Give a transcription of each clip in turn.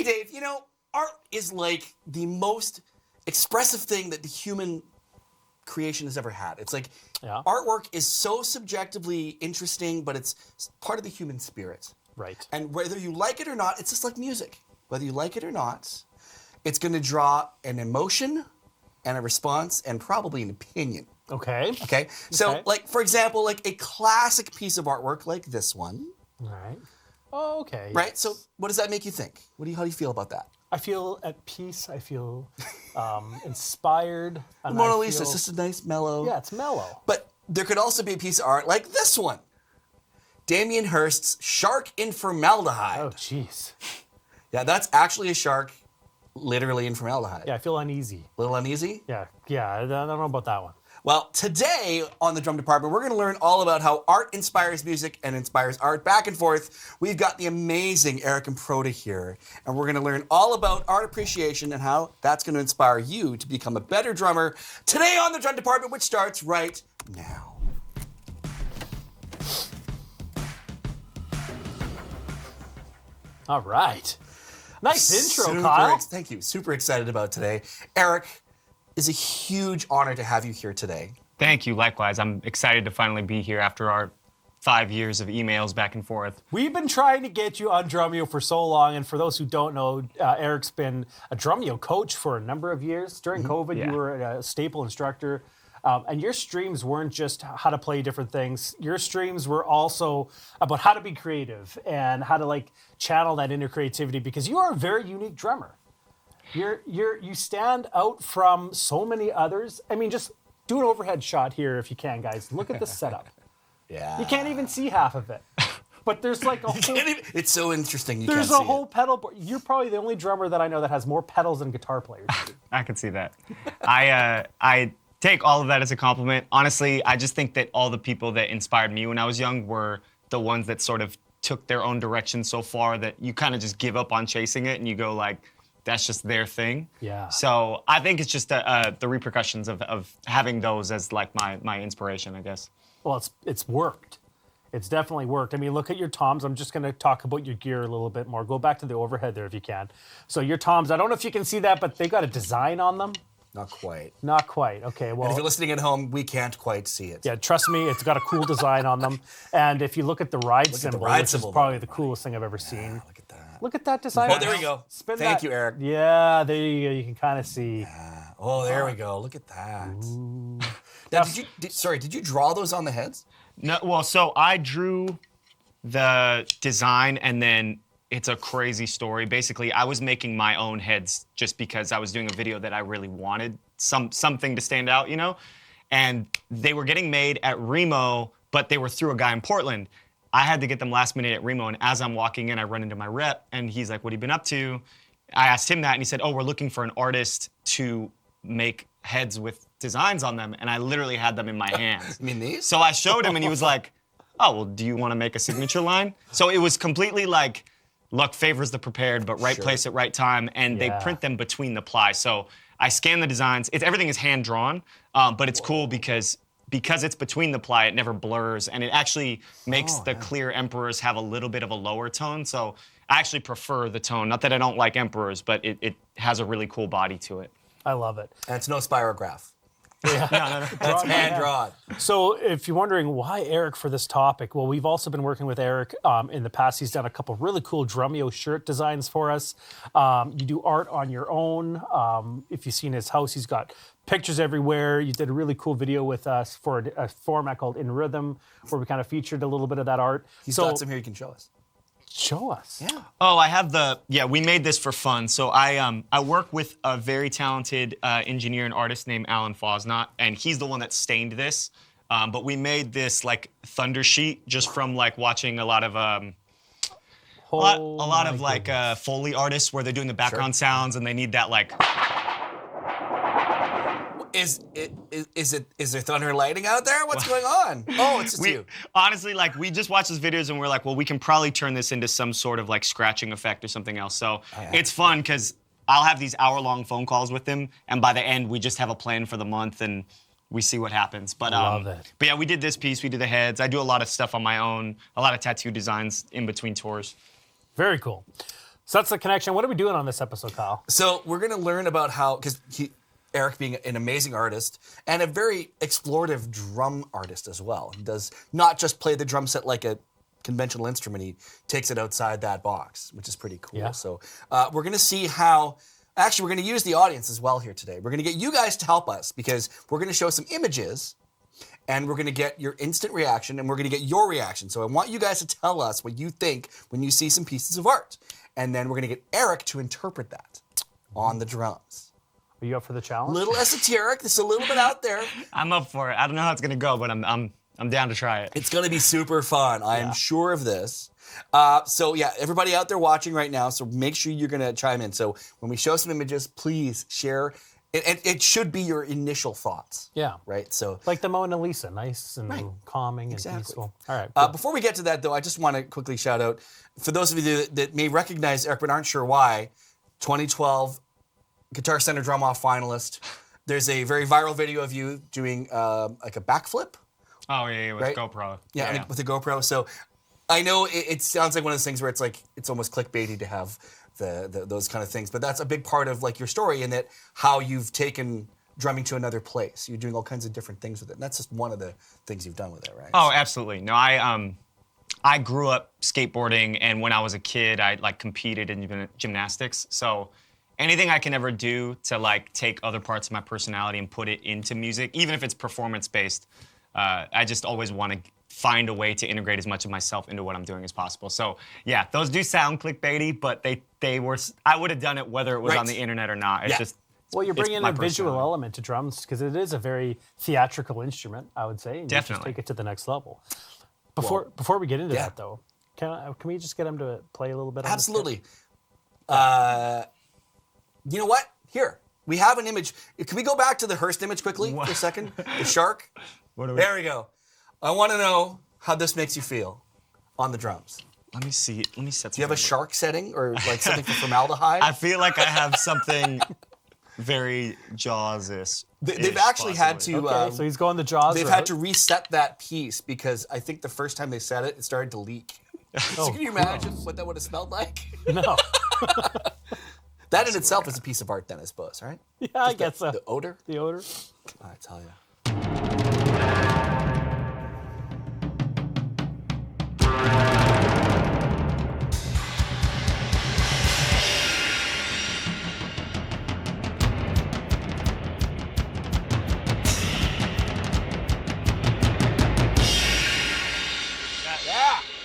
Dave, art is like the most expressive thing that the human creation has ever had. It's like artwork is so subjectively interesting, but it's part of the human spirit. Right. And whether you like it or not, it's just like music. Whether you like it or not, it's going to draw an emotion and a response and probably an opinion. Okay. Okay. So, like, for example, like a classic piece of artwork like this one. All right. Oh, okay. Right. So, what does that make you think? How do you feel about that? I feel at peace. I feel inspired. The Mona Lisa, it's just a nice mellow. Yeah, it's mellow. But there could also be a piece of art like this one. Damien Hirst's Shark in Formaldehyde. Oh, jeez. Yeah, that's actually a shark, literally in formaldehyde. Yeah, I feel uneasy. A little uneasy? Yeah, I don't know about that one. Well, today on the Drum Department, we're going to learn all about how art inspires music and inspires art back and forth. We've got the amazing Aric Improta here, and we're going to learn all about art appreciation and how that's going to inspire you to become a better drummer today on the Drum Department, which starts right now. All right. Nice intro, Kyle. Thank you. Super excited about today. Aric, it's a huge honor to have you here today. Thank you. Likewise. I'm excited to finally be here after our 5 years of emails back and forth. We've been trying to get you on Drumeo for so long, and for those who don't know, Aric's been a Drumeo coach for a number of years. During COVID, you were a staple instructor. And your streams weren't just how to play different things. Your streams were also about how to be creative and how to channel that inner creativity, because you are a very unique drummer. You stand out from so many others. I mean, just do an overhead shot here if you can, guys. Look at this setup. Yeah. You can't even see half of it. But there's like a whole... It's so interesting. There's a whole pedal board. You're probably the only drummer that I know that has more pedals than guitar players do. I can see that. I take all of that as a compliment. Honestly, I just think that all the people that inspired me when I was young were the ones that sort of took their own direction so far that you kind of just give up on chasing it and you go like, that's just their thing. Yeah. So I think it's just the repercussions of having those as like my inspiration, I guess. Well, it's worked. It's definitely worked. I mean, look at your toms. I'm just going to talk about your gear a little bit more. Go back to the overhead there if you can. So your toms, I don't know if you can see that, but they got a design on them. Not quite. Not quite. Okay, well... And if you're listening at home, we can't quite see it. Yeah, trust me, it's got a cool design on them. And if you look at the ride symbol, which is probably the coolest thing I've ever seen. Look at that. Look at that design. Oh, there we go. Thank you, Aric. Yeah, there you go. You can kind of see. Oh, there we go. Look at that. Now, did you draw those on the heads? No, well, so I drew the design and then it's a crazy story. Basically, I was making my own heads just because I was doing a video that I really wanted something to stand out, And they were getting made at Remo, but they were through a guy in Portland. I had to get them last minute at Remo, and as I'm walking in, I run into my rep, and he's like, what have you been up to? I asked him that, and he said, oh, we're looking for an artist to make heads with designs on them, and I literally had them in my hands. You mean these? So I showed him, and he was like, oh, well, do you want to make a signature line? So it was completely like, luck favors the prepared, but right place at right time, and they print them between the ply. So I scan the designs. Everything is hand-drawn, but it's cool because it's between the ply, it never blurs, and it actually makes the clear Emperors have a little bit of a lower tone. So I actually prefer the tone. Not that I don't like Emperors, but it has a really cool body to it. I love it. And it's no spirograph. Yeah. No. That's hand-drawn. So if you're wondering why Aric for this topic, well, we've also been working with Aric in the past. He's done a couple really cool Drumeo shirt designs for us. You do art on your own. If you've seen his house, he's got pictures everywhere. You did a really cool video with us for a format called In Rhythm, where we kind of featured a little bit of that art. He's got some here you can show us. Show us. Yeah. Oh, I have we made this for fun. So I work with a very talented engineer and artist named Alan Fosnot, and he's the one that stained this. But we made this like thunder sheet just from like watching a lot of Foley artists where they're doing the background sounds and they need that like. Is there thunder and lightning out there? What's going on? Oh, it's just you. Honestly, we just watched those videos and we're like, well, we can probably turn this into some sort of like scratching effect or something else. So it's fun because I'll have these hour-long phone calls with him, and by the end, we just have a plan for the month and we see what happens. But love it. But yeah, we did this piece. We did the heads. I do a lot of stuff on my own. A lot of tattoo designs in between tours. Very cool. So that's the connection. What are we doing on this episode, Kyle? So we're going to learn about how, because Aric being an amazing artist and a very explorative drum artist as well. He does not just play the drum set like a conventional instrument. He takes it outside that box, which is pretty cool. Yeah. So we're going to see how, actually we're going to use the audience as well here today. We're going to get you guys to help us because we're going to show some images and we're going to get your instant reaction and we're going to get your reaction. So I want you guys to tell us what you think when you see some pieces of art. And then we're going to get Aric to interpret that on the drums. Are you up for the challenge? Little esoteric. This is a little bit out there. I'm up for it. I don't know how it's gonna go, but I'm down to try it. It's going to be super fun. I am sure of this. So yeah, everybody out there watching right now, so make sure you're going to chime in. So when we show some images, please share. It should be your initial thoughts. Yeah. Right? So Like the Mona Lisa, nice and calming and peaceful. All right. Good. before we get to that, though, I just want to quickly shout out, for those of you that may recognize Aric but aren't sure why, 2012 Guitar Center Drum Off finalist. There's a very viral video of you doing like a backflip. Oh yeah, with Right? GoPro. Yeah, with the GoPro. So I know it sounds like one of those things where it's like it's almost clickbaity to have those kind of things, but that's a big part of like your story in that how you've taken drumming to another place. You're doing all kinds of different things with it. And that's just one of the things you've done with it, right? Oh, absolutely. No, I grew up skateboarding, and when I was a kid, I like competed in gymnastics. So anything I can ever do to like take other parts of my personality and put it into music, even if it's performance based, I just always want to find a way to integrate as much of myself into what I'm doing as possible. So yeah, those do sound clickbaity, but they were. I would have done it whether it was on the internet or not. It's just. Well, you're bringing my a visual personality. element to drums because it is a very theatrical instrument, I would say. And you just Definitely. take it to the next level. Before we get into that, though, can we just get him to play a little bit? Absolutely. You know what? Here, we have an image. Can we go back to the Hearst image quickly for a second? The shark? There we go. I want to know how this makes you feel on the drums. Let me see. Let me set. Do you have a shark setting or like something for formaldehyde? I feel like I have something very Jaws-ish. They've actually had to. Okay, so he's going the Jaws. They've had to reset that piece because I think the first time they set it, it started to leak. So can you imagine what that would have smelled like? No. That in itself is a piece of art, then I suppose, right? Yeah, I guess so. The odor. The odor. I tell you.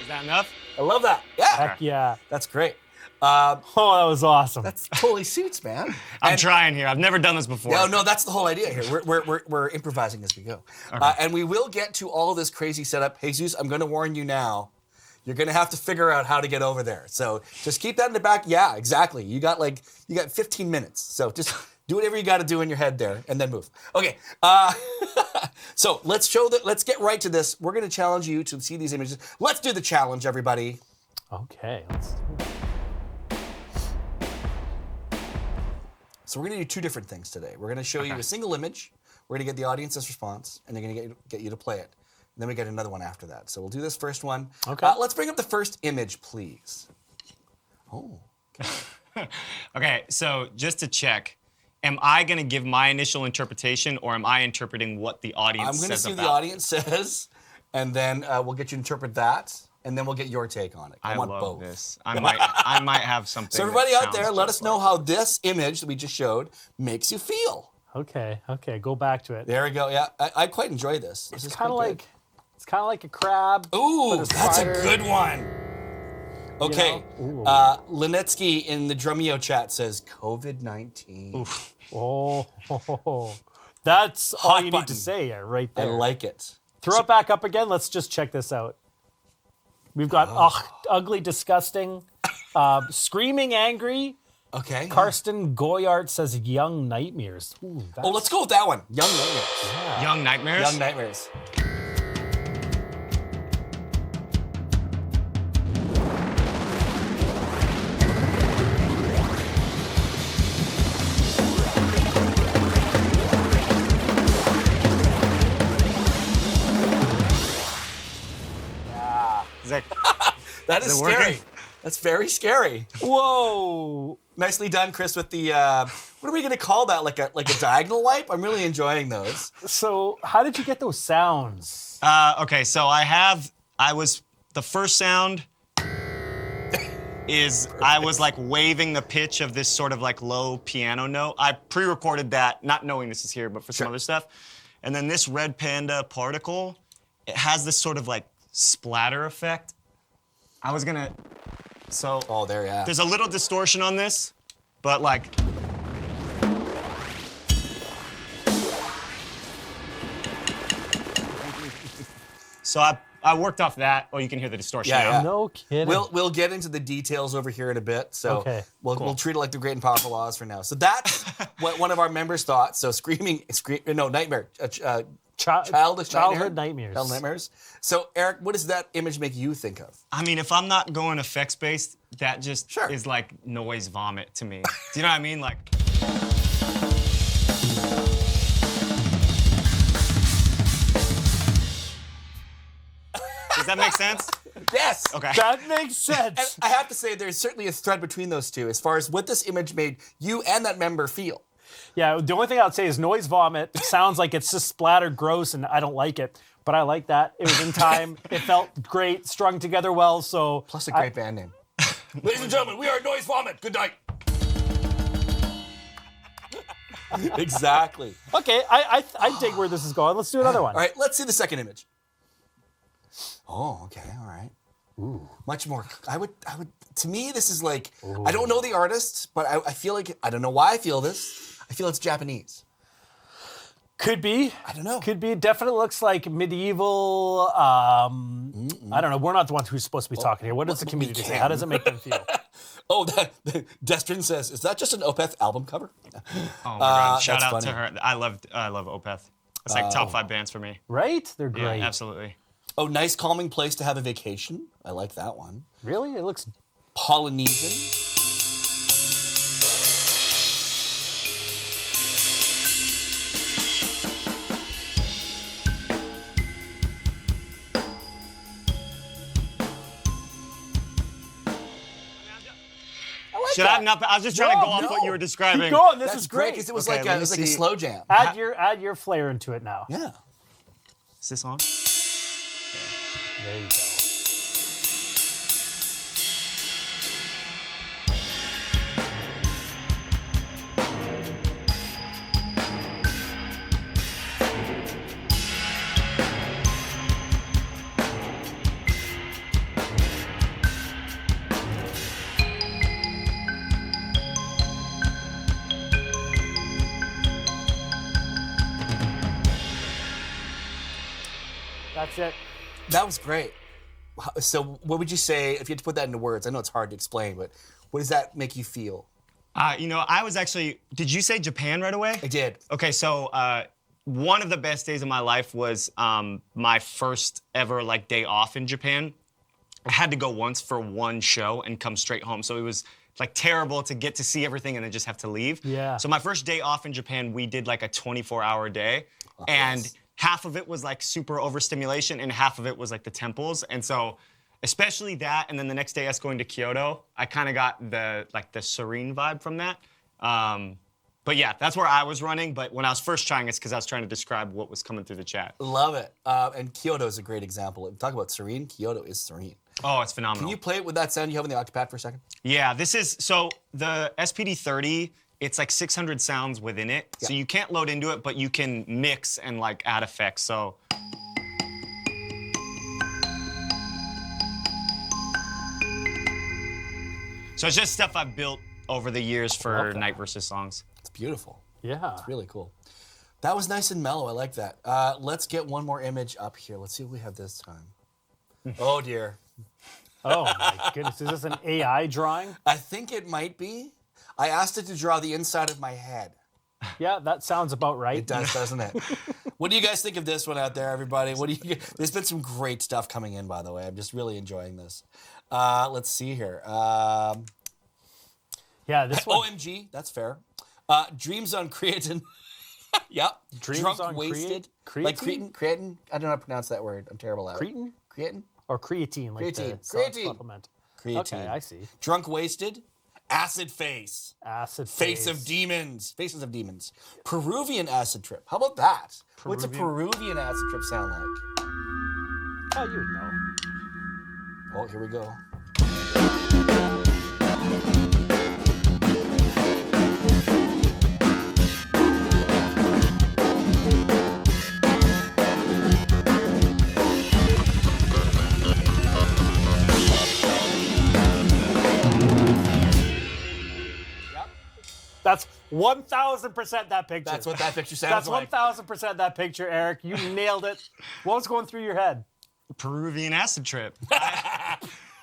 Is that enough? I love that. Yeah. Heck yeah. That's great. Oh, that was awesome. That's totally suits, man. I'm trying here. I've never done this before. No, that's the whole idea here. We're improvising as we go. And we will get to all this crazy setup. Jesus, I'm going to warn you now. You're going to have to figure out how to get over there. So just keep that in the back. Yeah, exactly. You got 15 minutes. So just do whatever you got to do in your head there and then move. Okay. So let's get right to this. We're going to challenge you to see these images. Let's do the challenge, everybody. Okay. Let's do it. So we're going to do two different things today. We're going to show you a single image. We're going to get the audience's response, and they're going to get you to play it. And then we get another one after that. So we'll do this first one. Okay. Let's bring up the first image, please. Oh. Okay, so just to check, am I going to give my initial interpretation, or am I interpreting what the audience I'm going to says see about what the audience says, and then we'll get you to interpret that, and then we'll get your take on it. I want love both. this. I might have something. So everybody that out there, sounds let just us know like- how this image that we just showed makes you feel. Okay. Go back to it. There we go. Yeah, I quite enjoy this. This is It's kind of quite good. like a crab. Ooh, but that's a spider. good one. Okay, know? Ooh. Linetsky in the Drumeo chat says COVID-19. Oh, that's all you need button. to say right I there. like it. Throw it back up again. Let's just check this out. We've got ugly, disgusting, screaming, angry. Okay. Karsten Goyart says young nightmares. Ooh, Oh, let's go with that one. Young Nightmares. Young Nightmares? Young Nightmares. Is that, That is it scary. working? That's very scary. Whoa. Nicely done, Chris, with the, what are we going to call that? Like a diagonal wipe? I'm really enjoying those. So how did you get those sounds? Okay, so the first sound is I was like waving the pitch of this sort of like low piano note. I pre-recorded that, not knowing this is here, but for some other stuff. And then this Red Panda particle, it has this sort of like splatter effect. Oh, there, yeah. There's a little distortion on this, but like. So I worked off that. Oh, you can hear the distortion Yeah, now. yeah. No kidding. We'll get into the details over here in a bit. So Okay, we'll treat it like the great and powerful laws for now. So that's what one of our members thought. So nightmare. Childhood nightmares. Childhood nightmares. So Aric, what does that image make you think of? I mean, if I'm not going effects based, that just Sure. is like noise vomit to me. Do you know what I mean? Like. Does that make sense? Yes. Okay. That makes And sense. I have to say, there's certainly a thread between those two as far as what this image made you and that member feel. Yeah, the only thing I would say is noise vomit. It sounds like it's just splattered gross, and I don't like it. But I like that. It was in time. It felt great, strung together well. So Plus a great band name. Ladies and gentlemen, we are Noise Vomit. Good night. Exactly. Okay, I dig where this is going. Let's do another one. All right, let's see the second image. Oh, okay, all right. Ooh. Much more. I would. To me, this is like. I don't know the artist, but I feel like I don't know why I feel this. I feel it's Japanese. Could be. I don't know. Could be. It definitely looks like medieval. I don't know. We're not the ones who's supposed to be talking here. What does the community say? How does it make them feel? Oh, Destrin says, is that just an Opeth album cover? Oh my God! Shout that's out funny. to her. I love Opeth. It's like top 5 bands for me. Right? They're great. Yeah, absolutely. Oh, nice calming place to have a vacation. I like that one. Really? It looks. Polynesian. Should I not? I was just trying to go off what you were describing. Keep going. This That's is great great. because it was Okay, like let a, me it was like a see. slow jam. Add your flair into it now. Yeah. Is this on? There you go. That's it. That was great. So what would you say, if you had to put that into words, I know it's hard to explain, but what does that make you feel? I was actually. Did you say Japan right away? I did. Okay, so one of the best days of my life was my first ever like day off in Japan. I had to go once for one show and come straight home, so it was like terrible to get to see everything and then just have to leave. Yeah. So my first day off in Japan, we did like a 24-hour day, and yes. half of it was like super overstimulation, and half of it was like the temples, and so. Especially that, and then the next day us going to Kyoto, I kind of got the serene vibe from that. But yeah, that's where I was running. But when I was first trying, it's because I was trying to describe what was coming through the chat. Love it. And Kyoto is a great example. Talk about serene. Kyoto is serene. Oh, it's phenomenal. Can you play it with that sound you have on the Octopad for a second? Yeah, this is so the SPD30. It's like 600 sounds within it, so you can't load into it, but you can mix and like add effects. So. So it's just stuff I've built over the years for Night Versus songs. It's beautiful. Yeah. It's really cool. That was nice and mellow. I like that. Let's get one more image up here. Let's see what we have this time. Oh, dear. Oh my goodness. Is this an AI drawing? I think it might be. I asked it to draw the inside of my head. Yeah, that sounds about right. It does, doesn't it? What do you guys think of this one out there, everybody? What do you? There's been some great stuff coming in, by the way. I'm just really enjoying this. Let's see here. Yeah, this one. OMG, that's fair. Dreams on creatine. Yep. Dreams Drunk on wasted. creatine? Like creatine. I don't know how to pronounce that word. I'm terrible at it. Creatine? Creatine. Or creatine, like Creatine. the Creatine. supplement. Creatine. Okay, I see. Drunk Wasted. Acid Face. Acid Face of Demons. Faces of Demons. Peruvian Acid Trip. How about that? What's a Peruvian acid trip sound like? Oh, you would know. Oh, here we go. That's 1,000% that picture. That's what that picture sounds like. That's 1,000% that picture, Aric. You nailed it. What was going through your head? Peruvian acid trip.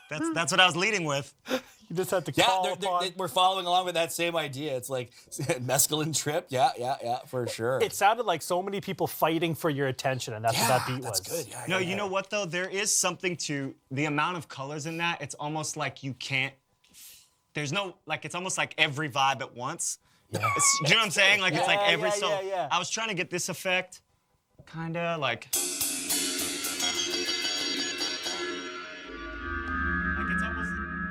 That's what I was leading with. You just had to Yeah, call upon. we're following along with that same idea. It's like mescaline trip. Yeah, for sure. It sounded like so many people fighting for your attention, and that's what that beat that's was. good. No, you know what though? There is something to the amount of colors in that. It's almost like you can't. There's no like. It's almost like every vibe at once. Yeah. Do you know what I'm saying? Like it's like every yeah. I was trying to get this effect, kinda like.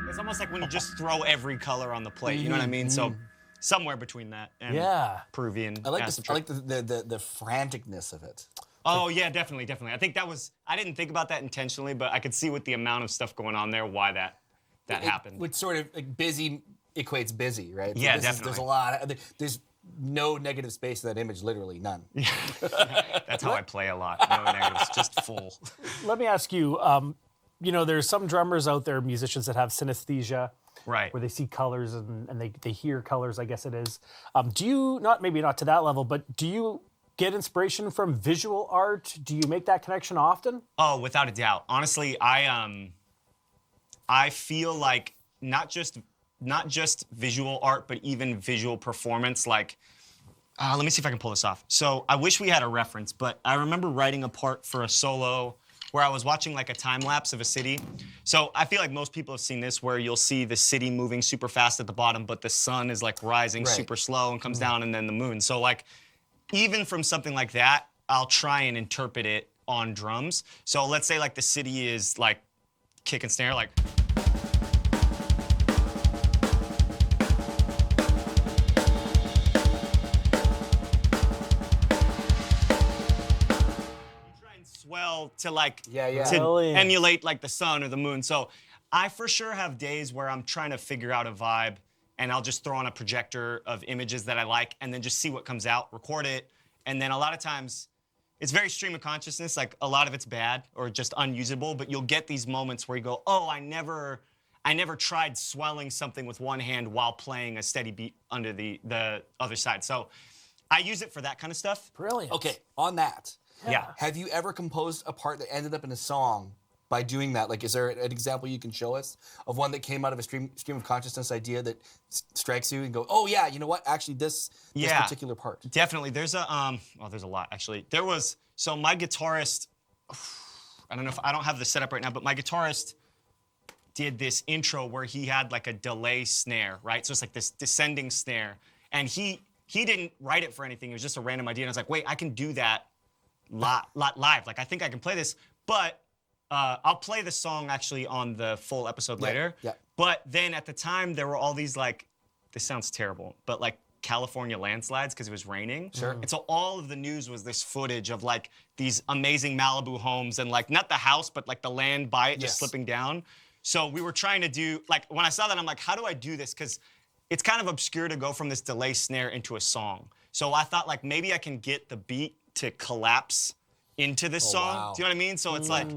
It's almost like when you just throw every color on the plate. You know what I mean? So somewhere between that and Peruvian. I like acid I like trip. the franticness of it. Oh yeah, definitely. I think that was. I didn't think about that intentionally, but I could see with the amount of stuff going on there why that happened. Which sort of like busy equates busy, right? So Yeah, there's a lot. There's no negative space in that image, literally none. That's how I play a lot. No negatives, just full. Let me ask you, there's some drummers out there, musicians that have synesthesia. Right. Where they see colors and they hear colors, I guess it is. Do you, maybe not to that level, but do you get inspiration from visual art? Do you make that connection often? Oh, without a doubt. Honestly, I feel like not just visual art, but even visual performance. Like, let me see if I can pull this off. So I wish we had a reference, but I remember writing a part for a solo where I was watching like a time lapse of a city. So I feel like most people have seen this where you'll see the city moving super fast at the bottom, but the sun is like rising super slow and comes down and then the moon. So like, even from something like that, I'll try and interpret it on drums. So let's say like the city is like kick and snare, like. Swell to like to emulate like the sun or the moon. So I for sure have days where I'm trying to figure out a vibe and I'll just throw on a projector of images that I like and then just see what comes out, record it. And then a lot of times it's very stream of consciousness, like a lot of it's bad or just unusable, but you'll get these moments where you go, oh, I never tried swelling something with one hand while playing a steady beat under the other side. So I use it for that kind of stuff. Brilliant. Okay, on that. Yeah. Have you ever composed a part that ended up in a song by doing that? Like, is there an example you can show us of one that came out of a stream of consciousness idea that strikes you and go, oh yeah, you know what? Actually, this particular part. Definitely. There's there's a lot actually. So my guitarist, I don't have the setup right now, but my guitarist did this intro where he had like a delay snare, right? So it's like this descending snare, and he didn't write it for anything. It was just a random idea, and I was like, wait, I can do that. Live. Like, I think I can play this, but I'll play the song actually on the full episode later. Yeah. But then at the time, there were all these like, this sounds terrible, but like California landslides because it was raining. Sure. And so all of the news was this footage of like these amazing Malibu homes and like, not the house, but like the land by it just slipping down. So we were trying to do, like, when I saw that, I'm like, how do I do this? Because it's kind of obscure to go from this delay snare into a song. So I thought like, maybe I can get the beat to collapse into this song. Wow. Do you know what I mean? So it's like.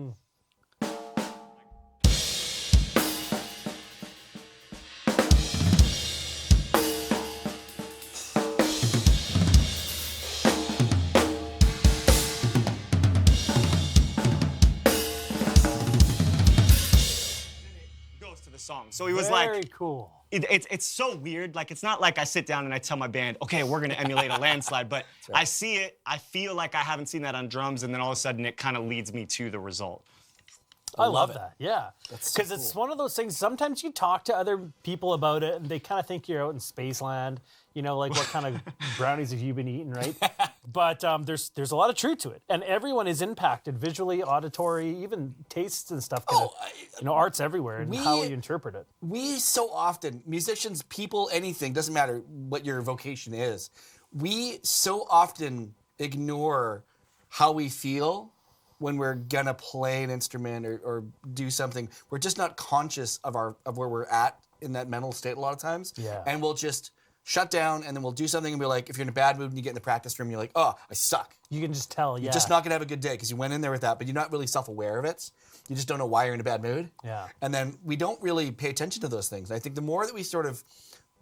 Goes to the song. So he was Very cool. It's so weird. Like, it's not like I sit down and I tell my band, okay, we're gonna emulate a landslide, but I see it, I feel like I haven't seen that on drums, and then all of a sudden it kind of leads me to the result. I love that. Yeah. That's Because so it's cool. one of those things, sometimes you talk to other people about it and they kind of think you're out in space land, like what kind of brownies have you been eating, right? But there's a lot of truth to it, and everyone is impacted visually, auditory, even tastes and stuff. Art's everywhere, and how you interpret it. We so often, musicians, people, anything, doesn't matter what your vocation is, we so often ignore how we feel when we're gonna play an instrument or do something. We're just not conscious of where we're at in that mental state a lot of times. Yeah. And we'll just shut down, and then we'll do something and be like, if you're in a bad mood and you get in the practice room, you're like, oh, I suck. You can just tell, You're just not gonna have a good day because you went in there with that, but you're not really self-aware of it. You just don't know why you're in a bad mood. Yeah. And then we don't really pay attention to those things. I think the more that we sort of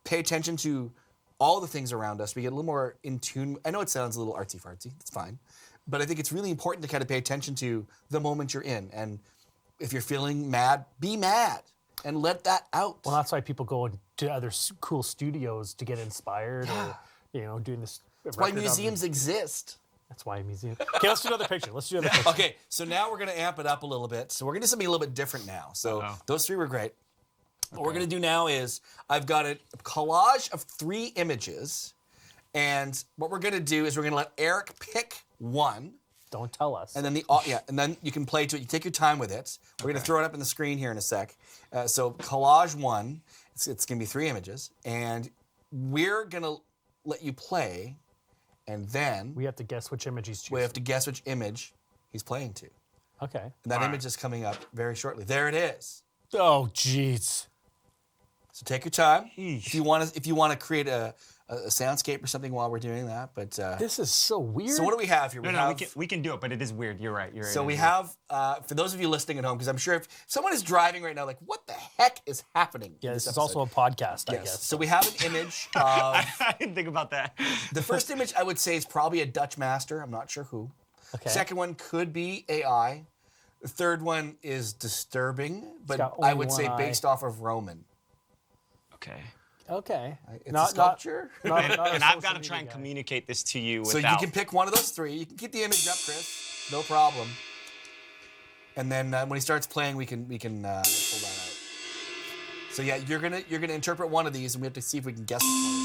pay attention to all the things around us, we get a little more in tune. I know it sounds a little artsy-fartsy. It's fine. But I think it's really important to kind of pay attention to the moment you're in. And if you're feeling mad, be mad and let that out. Well, that's why people go to other cool studios to get inspired, or doing this. That's why museums exist. That's why a museum. Okay, let's do another picture. Okay, so now we're going to amp it up a little bit. So we're going to do something a little bit different now. So those three were great. What we're going to do now is I've got a collage of 3 images. And what we're going to do is we're going to let Aric pick one. Don't tell us. And then and then you can play to it. You take your time with it. We're going to throw it up on the screen here in a sec. So collage 1, it's going to be 3 images, and we're going to let you play, and then we have to guess which image he's choosing. we have to guess which image he's playing to. Okay. And that image is coming up very shortly. There it is. Oh, jeez. So take your time. If you want to create a soundscape or something while we're doing that, but this is so weird. So what do we have here? We can do it, but it is weird. You're right. So we have, for those of you listening at home, because I'm sure if someone is driving right now, like, what the heck is happening? Yeah, this is also a podcast, I guess. So we have an image of... I didn't think about that. The first image, I would say, is probably a Dutch master. I'm not sure who. Okay. Second one could be AI. The third one is disturbing, but got I only would say one eye. based off of Roman. Okay. It's a sculpture. Not a And I've social got to media try and guy. communicate this to you So without... you can pick one of those 3. You can keep the image up, Chris. No problem. And then when he starts playing, we can pull that out. So yeah, you're gonna interpret one of these, and we have to see if we can guess which one it is.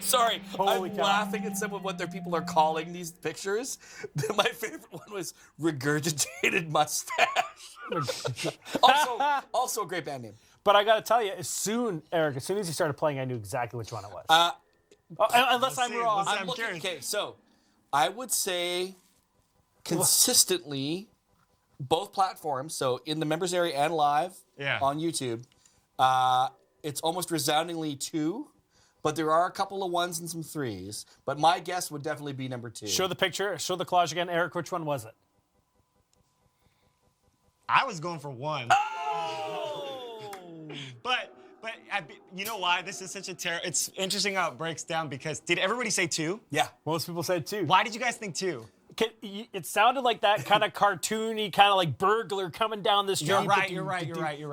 Sorry, Holy I'm cow. laughing at some of what their people are calling these pictures. My favorite one was regurgitated mustache. also a great band name. But I got to tell you, Aric, as soon as he started playing, I knew exactly which one it was. Unless I'm wrong. I'm curious. Okay, so I would say consistently both platforms, so in the members area and live on YouTube, it's almost resoundingly 2. But there are a couple of 1s and some 3s. But my guess would definitely be number 2. Show the picture. Show the collage again. Aric, which one was it? I was going for 1. Oh! But you know why this is such a terror? It's interesting how it breaks down because did everybody say 2? Yeah. Most people said 2. Why did you guys think 2? It sounded like that kind of cartoony, kind of like burglar coming down the street. You're right.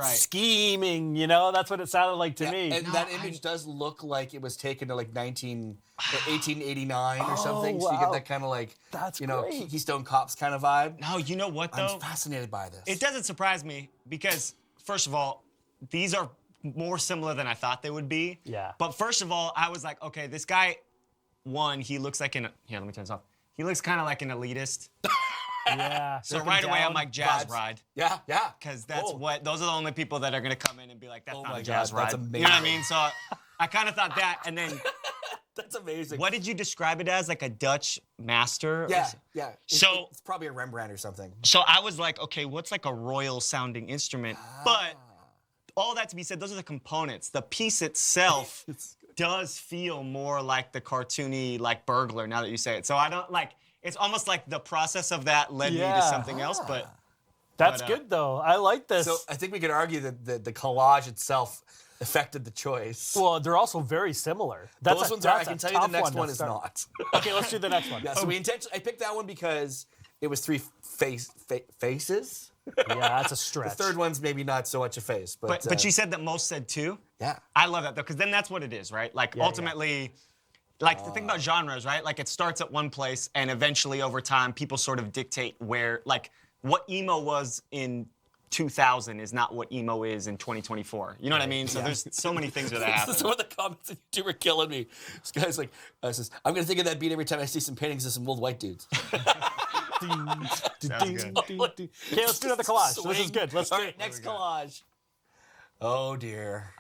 Scheming, that's what it sounded like to me. And that image does look like it was taken to like 1889 or something. So you get that kind of like, That's great. Keystone Cops kind of vibe. No, you know what though? I'm fascinated by this. It doesn't surprise me because, first of all, these are more similar than I thought they would be. Yeah. But first of all, I was like, okay, this guy, he looks like here, let me turn this off. He looks kind of like an elitist. Yeah. So right away, I'm like, jazz vibes. ride. Yeah. Because those are the only people that are going to come in and be like, that's Oh not my a jazz God, ride. that's You amazing. know what I mean? So I kind of thought that. And then, That's amazing. what did you describe it as? Like a Dutch master? Yeah. So- it's probably a Rembrandt or something. So I was like, okay, what's like a royal sounding instrument? But all that to be said, those are the components. The piece itself does feel more like the cartoony, like burglar, now that you say it. So I don't like, it's almost like the process of that led me to something else, but. That's good, though. I like this. So I think we could argue that the collage itself affected the choice. Well, they're also very similar. Those ones are, I can tell you the next one is not. Okay, let's do the next one. Yeah, so I picked that one because it was three faces. Yeah, that's a stretch. The third one's maybe not so much a face, But you said that most said 2? yeah. I love that though, because then that's what it is, right? Like ultimately, like the thing about genres, right? Like it starts at one place and eventually over time people sort of dictate where, like what emo was in 2000 is not what emo is in 2024. You know what I mean? So there's so many things that happen. Some of the comments on YouTube are killing me. This guy's like, says, I'm going to think of that beat every time I see some paintings of some old white dudes. Sounds good. Okay, let's do another collage. This is good. Let's All do right, it. next collage. Oh, dear.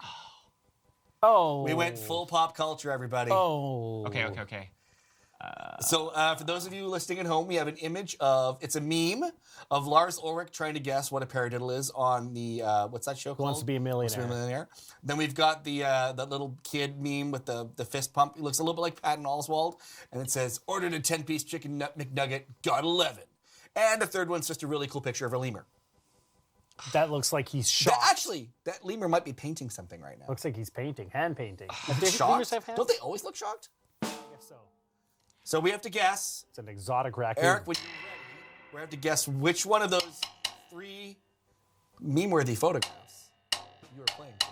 Oh. We went full pop culture, everybody. Oh. Okay. So for those of you listening at home, we have an image of, it's a meme of Lars Ulrich trying to guess what a paradiddle is on the, what's that show called? Wants to Be a Millionaire. Wants to Be a Millionaire. Then we've got the that little kid meme with the fist pump. He looks a little bit like Patton Oswalt. And it says, ordered a 10-piece chicken McNugget, got 11. And the third one's just a really cool picture of a lemur. That looks like he's shocked. Actually, that lemur might be painting something right now. Looks like he's painting, hand painting. Shocked? Lemurs have hands? Don't they always look shocked? I guess so. So we have to guess. It's an exotic raccoon. Eric, when you're ready, we have to guess which one of those 3 meme-worthy photographs you were playing for.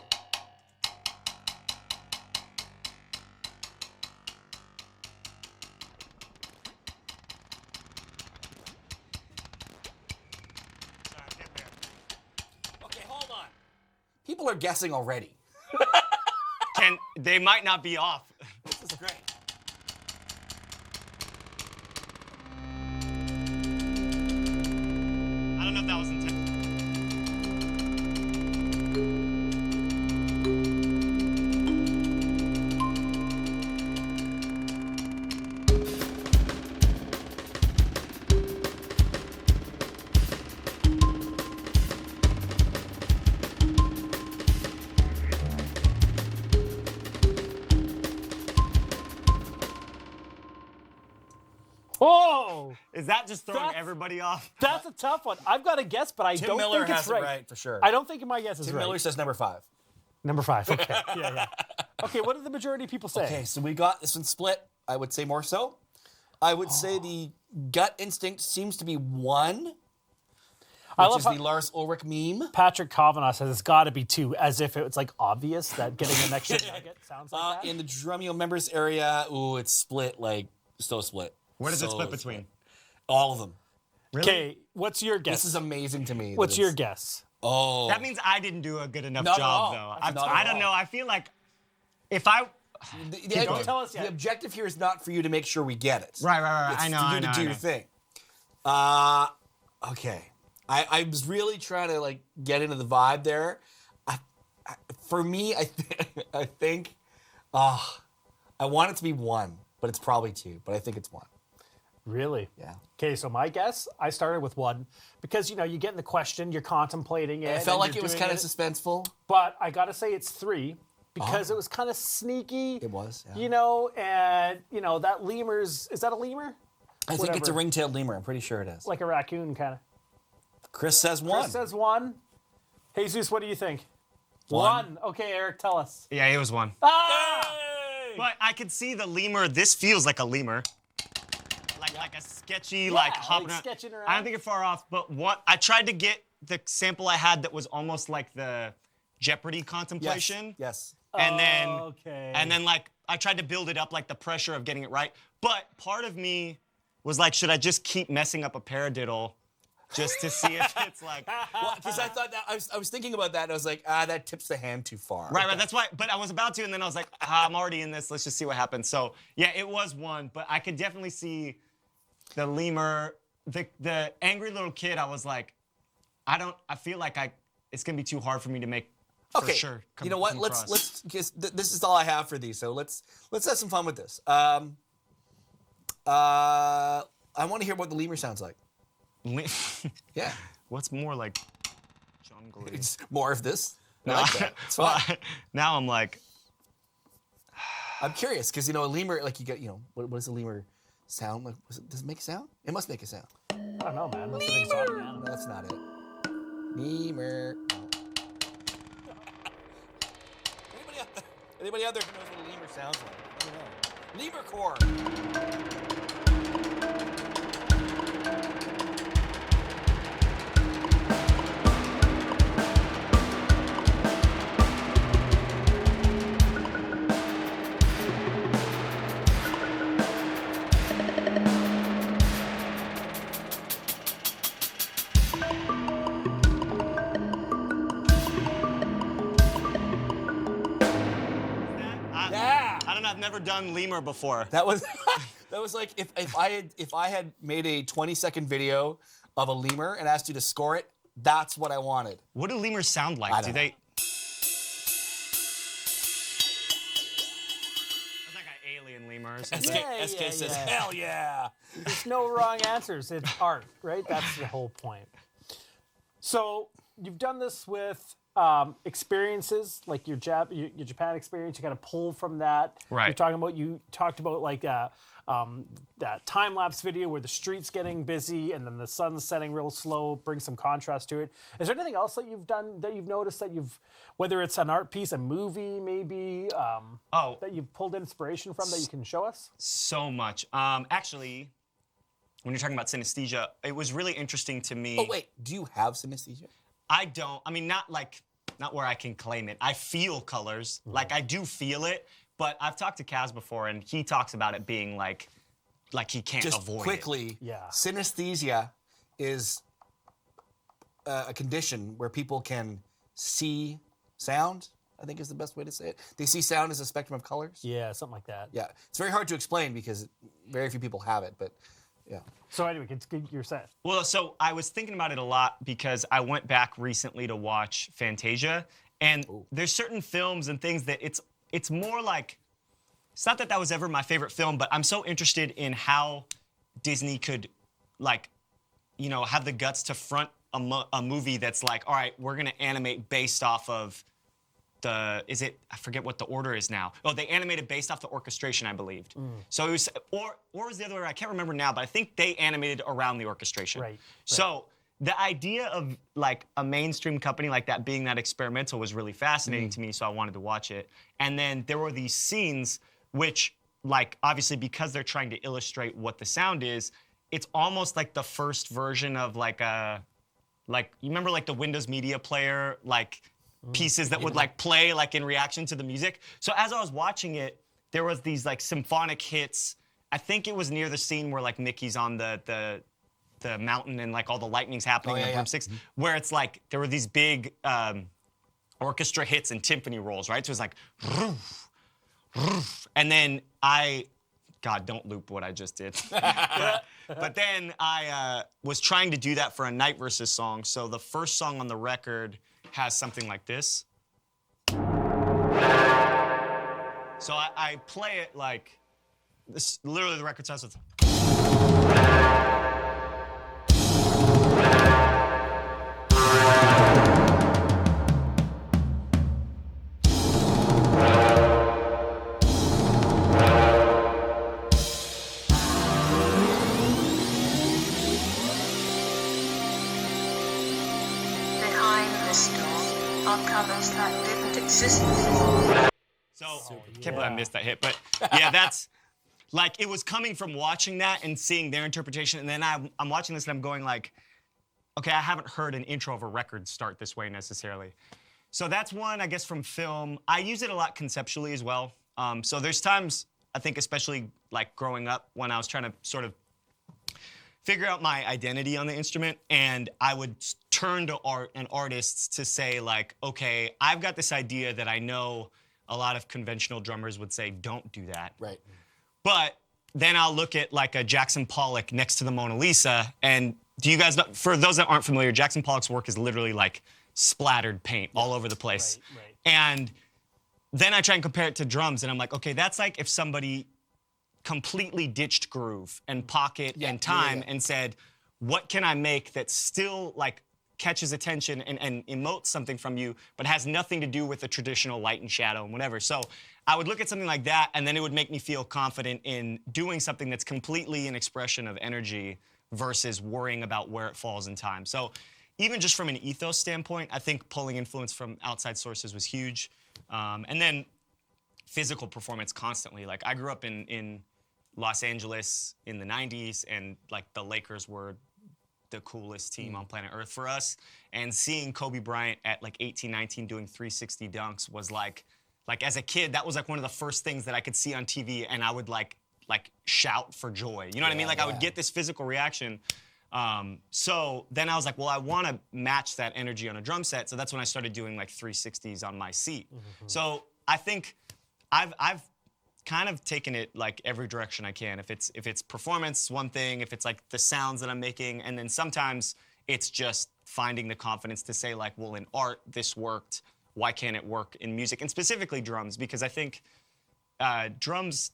Okay, hold on. People are guessing already. They might not be off. This is great. I don't know if that was intentional. Oh! Is that just throwing That's- everybody off? That's a tough one. I've got a guess, but I Tim don't Miller think it's has it right for sure. I don't think my guess is Tim right. Miller says number 5. Number 5. Okay. Yeah. Okay, what did the majority of people say? Okay, so we got this one split. I would say more so. I would say the gut instinct seems to be 1, which love is how- the Lars Ulrich meme. Patrick Kavanagh says it's got to be 2, as if it's like obvious that getting an extra nugget sounds like that. In the Drumeo members area, ooh, it's split, like, so split. What is it So split between? All of them. Okay, what's your guess? This is amazing to me. What's your guess? Oh. That means I didn't do a good enough Not at job, all. though. Not at I don't all. know. I feel like if I. Don't tell us yet. The objective here is not for you to make sure we get it. Right. It's I know. for you I know. to do I your know. thing. Okay. I was really trying to like get into the vibe there. For me, I think I want it to be 1, but it's probably 2. But I think it's 1. Really? Yeah. Okay, so my guess, I started with 1 because you get in the question, you're contemplating it. I felt and like you're it was doing kind of suspenseful. But I gotta say it's 3 because it was kind of sneaky. It was. Yeah. And that lemur's, is that a lemur? I think it's a whatever. ring-tailed lemur. I'm pretty sure it is. Like a raccoon kind of. Chris says 1. Chris says 1. Jesus, what do you think? 1. Okay, Eric, tell us. Yeah, it was 1. Ah! But I could see the lemur. This feels like a lemur. Like a sketchy, like hopping around. sketching around. I don't think it's far off, but what I tried to get the sample I had that was almost like the Jeopardy contemplation. Yes. And then Okay. and then like I tried to build it up like the pressure of getting it right. But part of me was like, should I just keep messing up a paradiddle just to see if it's like Well, because I thought that I was thinking about that. And I was like, that tips the hand too far. Right, that's why. But I was about to, and then I was like, I'm already in this. Let's just see what happens. So yeah, it was 1, but I could definitely see the lemur, the angry little kid. I was like, I feel like it's gonna be too hard for me to make. For Okay. sure. You know what? come Let's across. because this is all I have for these. So let's have some fun with this. I want to hear what the lemur sounds like. Yeah. What's more like jungly? It's more of this. I No, like that. It's fun. now I'm like, I'm curious because a lemur, like you get, what does a lemur sound like? Does it make a sound? It must make a sound. I don't know, man. That's an exotic animal. No, that's not it. Lemur. No. Anybody out there who knows what a lemur sounds like? I don't know. Lemur core. never done lemur before. That was that was like if I had made a 20-second video of a lemur and asked you to score it, that's what I wanted. What do lemurs sound like? I Do don't they? It's like an alien lemur or something. SK says, hell yeah. There's no wrong answers. It's art, right? That's the whole point. So you've done this with experiences, like your Japan experience. You kind of pull from that. Right. You talked about like that time lapse video where the street's getting busy and then the sun's setting real slow, bring some contrast to it. Is there anything else that you've done that you've noticed that whether it's an art piece, a movie, maybe that you've pulled inspiration from that you can show us? So much. Actually, when you're talking about synesthesia, it was really interesting to me. Oh wait, do you have synesthesia? I don't. I mean, not where I can claim it. I feel colors. Like I do feel it, but I've talked to Kaz before, and he talks about it being like he can't Just avoid quickly, it. Yeah. Synesthesia is a condition where people can see sound, I think is the best way to say it. They see sound as a spectrum of colors. Yeah, something like that. Yeah. It's very hard to explain because very few people have it, but yeah. So anyway, get your set. Well, so I was thinking about it a lot because I went back recently to watch Fantasia, and there's certain films and things that it's more like, it's not that was ever my favorite film, but I'm so interested in how Disney could, like, you know, have the guts to front a movie that's like, all right, we're gonna animate based off of I forget what the order is now. Oh, they animated based off the orchestration, I believed. So it was, or was the other way, I can't remember now, but I think they animated around the orchestration. Right. So the idea of like a mainstream company like that being that experimental was really fascinating to me, so I wanted to watch it. And then there were these scenes which, like, obviously because they're trying to illustrate what the sound is, it's almost like the first version of like you remember like the Windows Media Player, like, pieces that would like play like in reaction to the music. So as I was watching it, there was these like symphonic hits. I think it was near the scene where like Mickey's on the mountain and like all the lightning's happening in the broomsticks, where it's like there were these big orchestra hits and timpani rolls, right? So it was like, roof, roof. And then God, don't loop what I just did. But then I was trying to do that for a Night Versus song. So the first song on the record has something like this. So I play it like this. Literally, the record sounds with. Colors that didn't exist before. So, can't believe I missed that hit, but yeah, that's like, it was coming from watching that and seeing their interpretation, and then I'm watching this and I'm going like, okay, I haven't heard an intro of a record start this way necessarily. So that's one, I guess, from film. I use it a lot conceptually as well. So there's times, I think especially like growing up, when I was trying to sort of figure out my identity on the instrument, and I would turn to art and artists to say like, okay, I've got this idea that I know a lot of conventional drummers would say, don't do that. Right. But then I'll look at like a Jackson Pollock next to the Mona Lisa, and do you guys know, for those that aren't familiar, Jackson Pollock's work is literally like splattered paint all over the place. Right. And then I try and compare it to drums, and I'm like, okay, that's like if somebody completely ditched groove and pocket and time and said, what can I make that still like catches attention and emotes something from you, but has nothing to do with the traditional light and shadow and whatever. So I would look at something like that, and then it would make me feel confident in doing something that's completely an expression of energy versus worrying about where it falls in time. So even just from an ethos standpoint, I think pulling influence from outside sources was huge. And then physical performance constantly. Like I grew up in Los Angeles in the 90s, and like the Lakers were the coolest team on planet Earth for us. And seeing Kobe Bryant at like 18, 19 doing 360 dunks was like as a kid, that was like one of the first things that I could see on TV, and I would like shout for joy. You know what I mean? Like I would get this physical reaction. So then I was like, well, I want to match that energy on a drum set. So that's when I started doing like 360s on my seat. So I think I've kind of taken it like every direction I can. If it's performance, one thing. If it's like the sounds that I'm making, and then sometimes it's just finding the confidence to say like, well, in art this worked. Why can't it work in music? And specifically drums, because I think drums,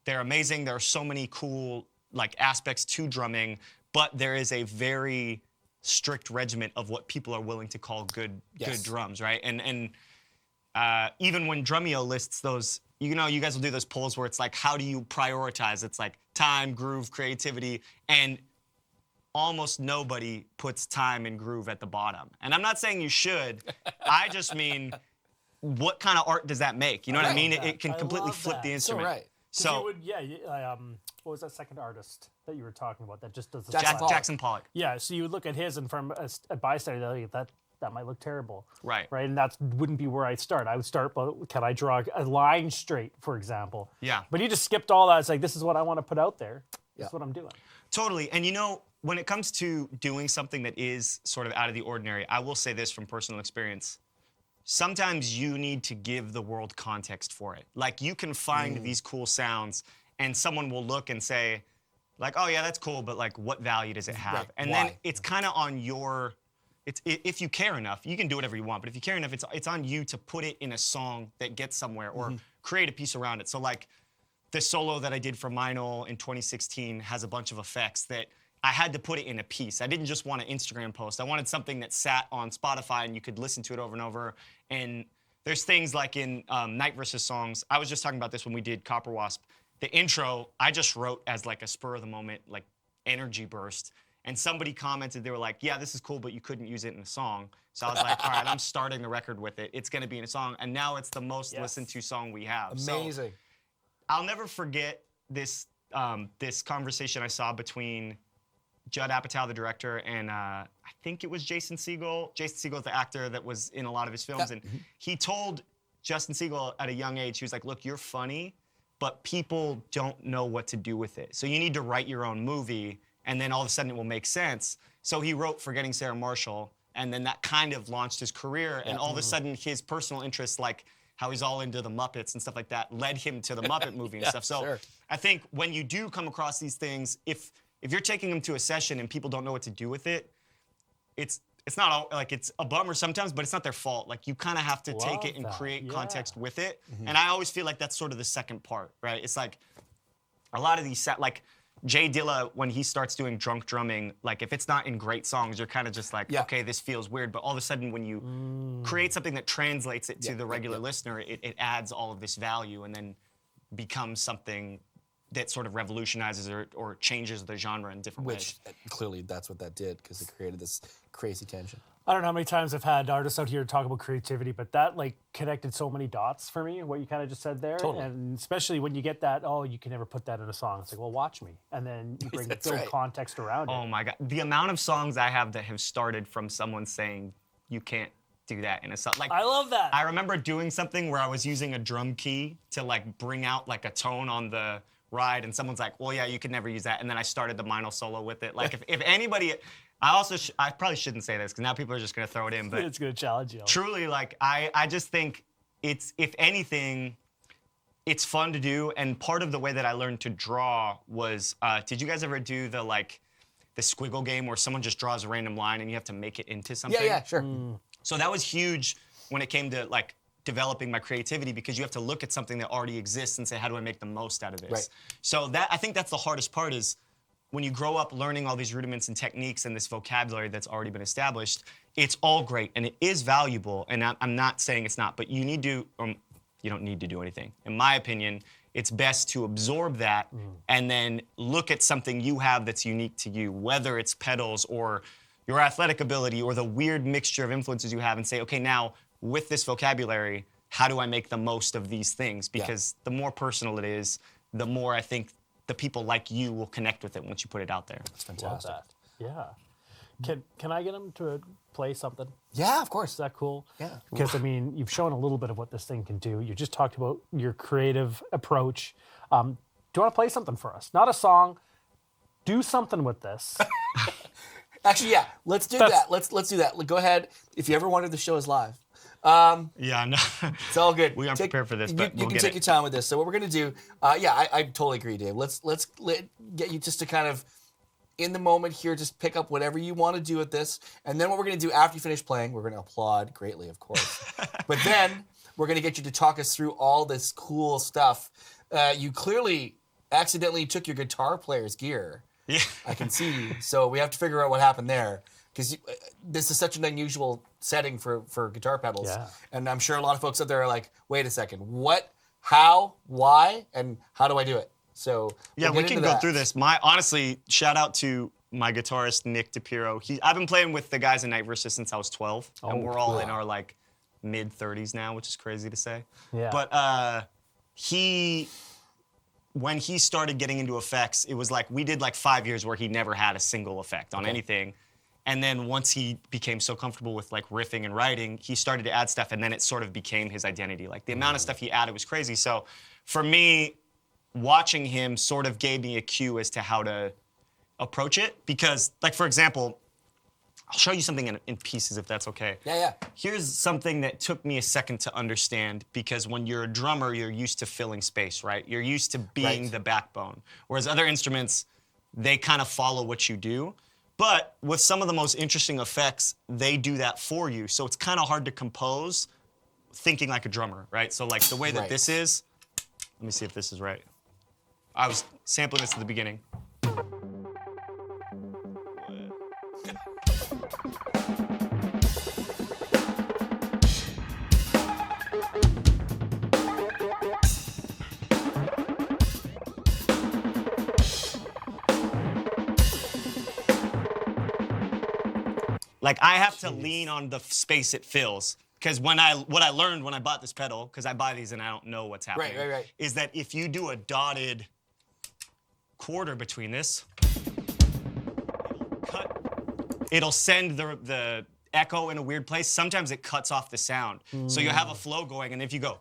they're amazing. There are so many cool like aspects to drumming, but there is a very strict regiment of what people are willing to call good drums, right? And even when Drumeo lists those, you know, you guys will do those polls where it's like, how do you prioritize? It's like time, groove, creativity, and almost nobody puts time and groove at the bottom. And I'm not saying you should. I just mean, what kind of art does that make? You know what I mean? It can completely flip the instrument. So right. So what was that second artist that you were talking about that just does the Jackson Pollock. Yeah, so you would look at his, and from a bystander, that might look terrible. Right. Right, and that wouldn't be where I'd start. I would start, but can I draw a line straight, for example? Yeah. But you just skipped all that. It's like, this is what I want to put out there. This is what I'm doing. Totally. And you know, when it comes to doing something that is sort of out of the ordinary, I will say this from personal experience. Sometimes you need to give the world context for it. Like, you can find these cool sounds, and someone will look and say, like, oh yeah, that's cool, but like, what value does it have? Right. And Why? then it's kind of on your, if you care enough, you can do whatever you want, but if you care enough, it's on you to put it in a song that gets somewhere, or create a piece around it. So like, the solo that I did for Minol in 2016 has a bunch of effects that I had to put it in a piece. I didn't just want an Instagram post. I wanted something that sat on Spotify and you could listen to it over and over. And there's things like in Night Versus Songs. I was just talking about this when we did Copper Wasp. The intro, I just wrote as like a spur of the moment, like energy burst. And somebody commented, they were like, yeah, this is cool, but you couldn't use it in a song. So I was like, all right, I'm starting the record with it. It's gonna be in a song. And now it's the most listened to song we have. Amazing. So I'll never forget this this conversation I saw between Judd Apatow, the director, and I think it was Jason Segel. Jason Segel is the actor that was in a lot of his films. And he told Justin Segel at a young age, he was like, look, you're funny, but people don't know what to do with it. So you need to write your own movie, and then all of a sudden it will make sense. So he wrote Forgetting Sarah Marshall, and then that kind of launched his career. And all of a sudden his personal interests, like how he's all into the Muppets and stuff like that, led him to the Muppet movie and stuff. So I think when you do come across these things, if you're taking them to a session and people don't know what to do with it, it's not like, it's a bummer sometimes, but it's not their fault. Like, you kind of have to take it and create context with it. And I always feel like that's sort of the second part, right? It's like a lot of these like Jay Dilla, when he starts doing drunk drumming, like, if it's not in great songs, you're kind of just like, okay, this feels weird. But all of a sudden, when you create something that translates it to the regular listener, it adds all of this value and then becomes something that sort of revolutionizes or changes the genre in different ways. Which clearly that's what that did, because it created this crazy tension. I don't know how many times I've had artists out here talk about creativity, but that like connected so many dots for me, what you kind of just said there. Totally. And especially when you get that, oh, you can never put that in a song. It's like, well, watch me. And then you bring the context around it. Oh my God. The amount of songs I have that have started from someone saying, you can't do that in a song. Like, I love that. I remember doing something where I was using a drum key to like bring out like a tone on the ride, and someone's like, well, yeah, you could never use that. And then I started the Minol solo with it. Like, if anybody, I probably shouldn't say this because now people are just gonna throw it in, but it's gonna challenge you. Truly, like, I just think it's, if anything, it's fun to do. And part of the way that I learned to draw was, did you guys ever do the squiggle game where someone just draws a random line and you have to make it into something? Yeah, sure. So that was huge when it came to like developing my creativity, because you have to look at something that already exists and say, how do I make the most out of this? Right. So I think that's the hardest part, is when you grow up learning all these rudiments and techniques and this vocabulary that's already been established, it's all great and it is valuable, and I'm not saying it's not, but you need to, you don't need to do anything. In my opinion, it's best to absorb that and then look at something you have that's unique to you, whether it's pedals or your athletic ability or the weird mixture of influences you have, and say, okay, now with this vocabulary, how do I make the most of these things? Because the more personal it is, the more I think the people like you will connect with it once you put it out there. That's fantastic. Love that. Yeah. Can I get him to play something? Yeah, of course. Is that cool? Yeah. Because, I mean, you've shown a little bit of what this thing can do. You just talked about your creative approach. Do you want to play something for us? Not a song. Do something with this. Actually, yeah. Let's do that. Let's do that. Go ahead. If you ever wondered, the show is live. Yeah, no. It's all good. We aren't prepared for this, but you we'll can get take it. your time with this. So what we're gonna do, I totally agree, Dave. Let's get you just to kind of in the moment here, just pick up whatever you want to do with this, and then what we're gonna do after you finish playing, we're gonna applaud greatly, of course. But then we're gonna get you to talk us through all this cool stuff. You clearly accidentally took your guitar player's gear. Yeah. I can see. So we have to figure out what happened there. Because this is such an unusual setting for guitar pedals. Yeah. And I'm sure a lot of folks out there are like, wait a second, what, how, why, and how do I do it? So Yeah, we'll we get can into go that. through this. Honestly, shout out to my guitarist Nick DePiro. I've been playing with the guys in Night Versus since I was 12, and we're all in our like mid 30s now, which is crazy to say. Yeah. But when he started getting into effects, it was like we did like 5 years where he never had a single effect on anything. And then once he became so comfortable with like riffing and writing, he started to add stuff, and then it sort of became his identity. Like the amount of stuff he added was crazy. So for me, watching him sort of gave me a cue as to how to approach it. Because, like, for example, I'll show you something in pieces if that's okay. Yeah. Here's something that took me a second to understand, because when you're a drummer, you're used to filling space, right? You're used to being Right. the backbone. Whereas other instruments, they kind of follow what you do. But with some of the most interesting effects, they do that for you. So it's kind of hard to compose thinking like a drummer, right? So like the way that Right. this is, let me see if this is right. I was sampling this at the beginning. Like I have to lean on the space it fills. Because what I learned when I bought this pedal, because I buy these and I don't know what's happening, Right. is that if you do a dotted quarter between this, it'll send the echo in a weird place. Sometimes it cuts off the sound. So you'll have a flow going, and if you go,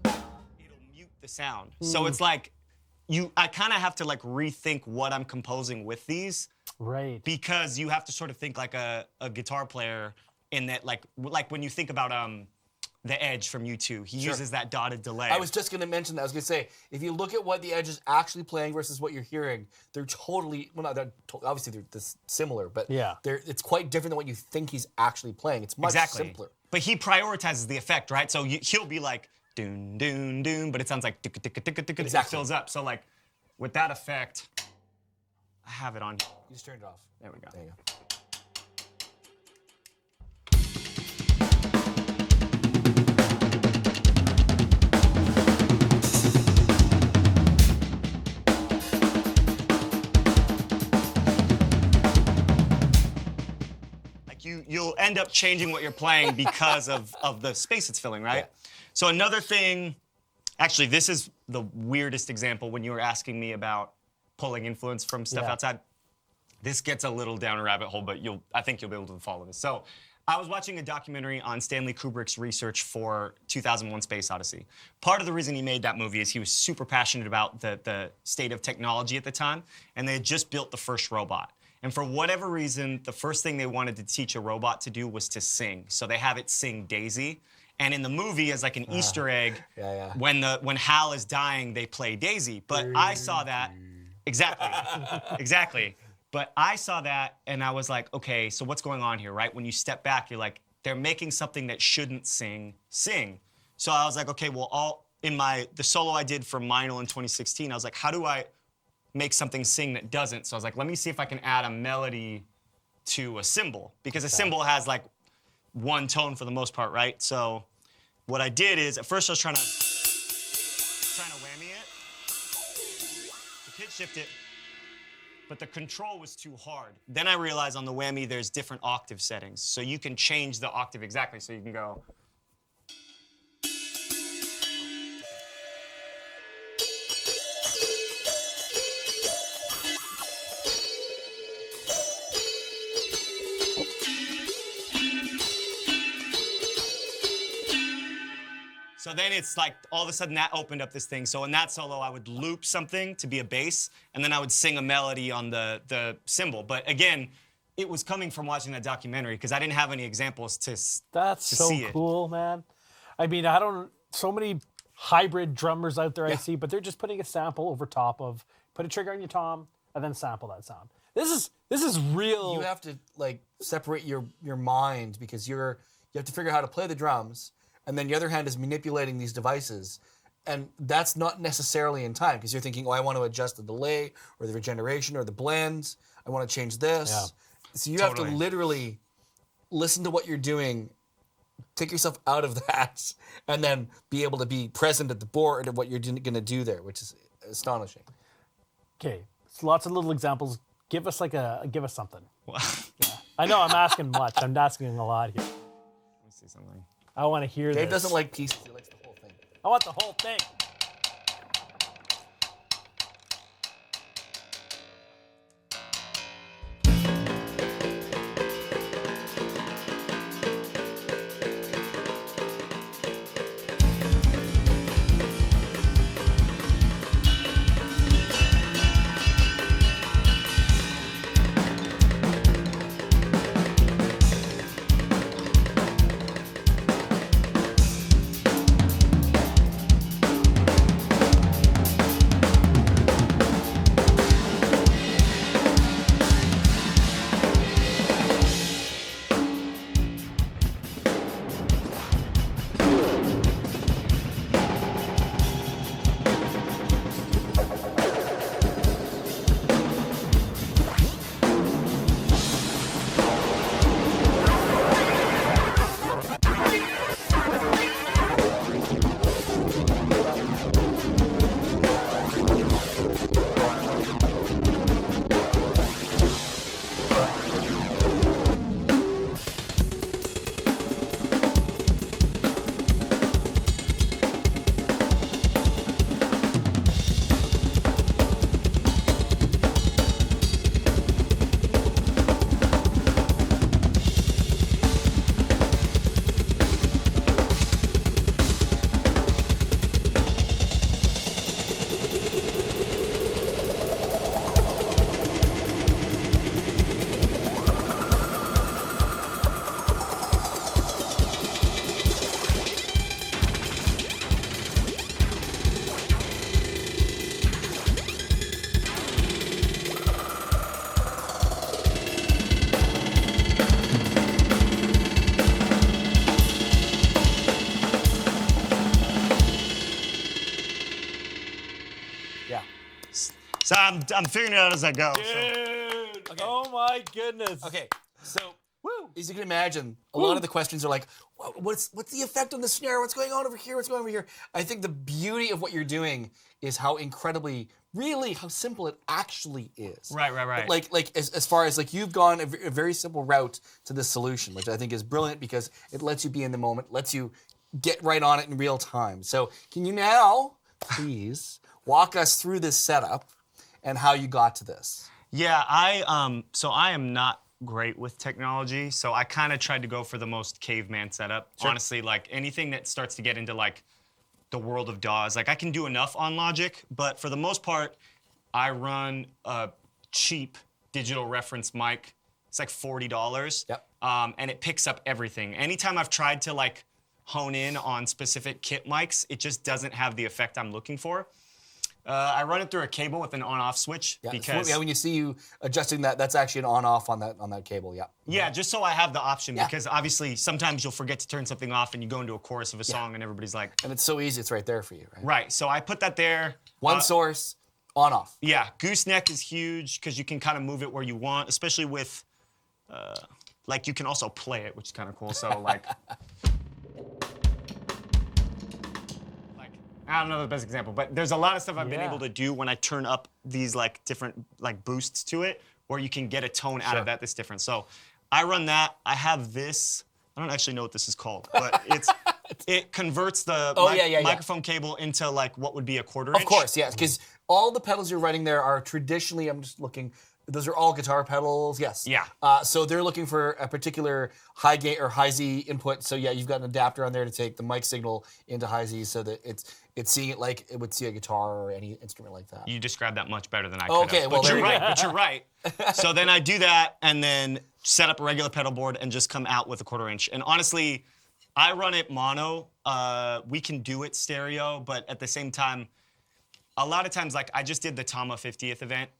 it'll mute the sound. So it's like, I kind of have to like rethink what I'm composing with these. Right. Because you have to sort of think like a guitar player in that, like when you think about The Edge from U2, he uses that dotted delay. I was just going to mention that. I was going to say, if you look at what the Edge is actually playing versus what you're hearing, they're totally, well, not, obviously they're this similar, but Yeah. it's quite different than what you think he's actually playing. It's much simpler. But he prioritizes the effect, right? So he'll be like, doon, doon, doon, but it sounds like, Exactly. it fills up. So like, with that effect, I have it on. You just turned it off. There we go. There you go. Like you'll end up changing what you're playing because of the space it's filling, right? Yeah. So another thing, actually, this is the weirdest example when you were asking me about pulling influence from stuff outside. This gets a little down a rabbit hole, but I think you'll be able to follow this. So I was watching a documentary on Stanley Kubrick's research for 2001: Space Odyssey. Part of the reason he made that movie is he was super passionate about the state of technology at the time, and they had just built the first robot. And for whatever reason, the first thing they wanted to teach a robot to do was to sing. So they have it sing Daisy. And in the movie, as like an Easter egg, when Hal is dying, they play Daisy. But I saw that, exactly. But I saw that and I was like, okay, so what's going on here, right? When you step back, you're like, they're making something that shouldn't sing. So I was like, okay, well, the solo I did for Meinl in 2016, I was like, how do I make something sing that doesn't? So I was like, let me see if I can add a melody to a cymbal, because a cymbal has like one tone for the most part, right? So what I did is, at first I was trying to whammy it, to pitch shift it, but the control was too hard. Then I realized on the whammy there's different octave settings. So you can change the octave exactly. So you can go. So then it's like all of a sudden that opened up this thing. So in that solo, I would loop something to be a bass, and then I would sing a melody on the cymbal. But again, it was coming from watching that documentary because I didn't have any examples to That's to so see it. cool, man. I mean, so many hybrid drummers out there I see, but they're just putting a sample over top of, put a trigger on your tom, and then sample that sound. This is real. You have to like separate your mind because you have to figure out how to play the drums, and then the other hand is manipulating these devices. And that's not necessarily in time because you're thinking, oh, I want to adjust the delay or the regeneration or the blends. I want to change this. Yeah. So you have to Totally. literally listen to what you're doing, take yourself out of that, and then be able to be present at the board of what you're going to do there, which is astonishing. Okay, so lots of little examples. Give us something. Well, I know I'm asking much. I'm asking a lot here. let me see something. I want to hear Dave this. doesn't like pieces; he likes the whole thing. I want the whole thing. Yeah. So I'm figuring it out as I go. So. Dude, oh my goodness. Okay, so Woo. as you can imagine, a lot of the questions are like, what's the effect on the snare? What's going on over here? What's going on over here? I think the beauty of what you're doing is how incredibly, really, how simple it actually is. Right. Like as far as like you've gone a very simple route to this solution, which I think is brilliant because it lets you be in the moment, lets you get right on it in real time. So can you now, please, walk us through this setup and how you got to this? Yeah, I am not great with technology, so I kind of tried to go for the most caveman setup. Sure. Honestly, like anything that starts to get into like the world of DAWs, like I can do enough on Logic, but for the most part, I run a cheap digital reference mic. It's like $40. Yep. And it picks up everything. Anytime I've tried to like hone in on specific kit mics, it just doesn't have the effect I'm looking for. I run it through a cable with an on-off switch because when you see you adjusting that, that's actually an on-off on that cable. Yeah. yeah, just so I have the option Yeah. because obviously sometimes you'll forget to turn something off and you go into a chorus of a song and everybody's like, And it's so easy. It's right there for you, right? right. So I put that there. One source, on-off. Yeah, gooseneck is huge because you can kind of move it where you want, especially with, like you can also play it, which is kind of cool. So like, I don't know the best example, but there's a lot of stuff I've been Yeah. able to do when I turn up these like different like boosts to it, where you can get a tone out of that that's different. So I run that. I have this. I don't actually know what this is called, but it converts the microphone cable into like what would be a quarter inch. Of course, yes, because all the pedals you're running there are traditionally, I'm just looking, those are all guitar pedals, yes. Yeah. So they're looking for a particular high gain or high Z input. So yeah, you've got an adapter on there to take the mic signal into high Z so that it's seeing it like it would see a guitar or any instrument like that. You described that much better than I could Okay, have. well, But there you're you right. But you're right. So then I do that and then set up a regular pedal board and just come out with a 1/4 inch. And honestly, I run it mono. We can do it stereo, but at the same time, a lot of times, like I just did the Tama 50th event.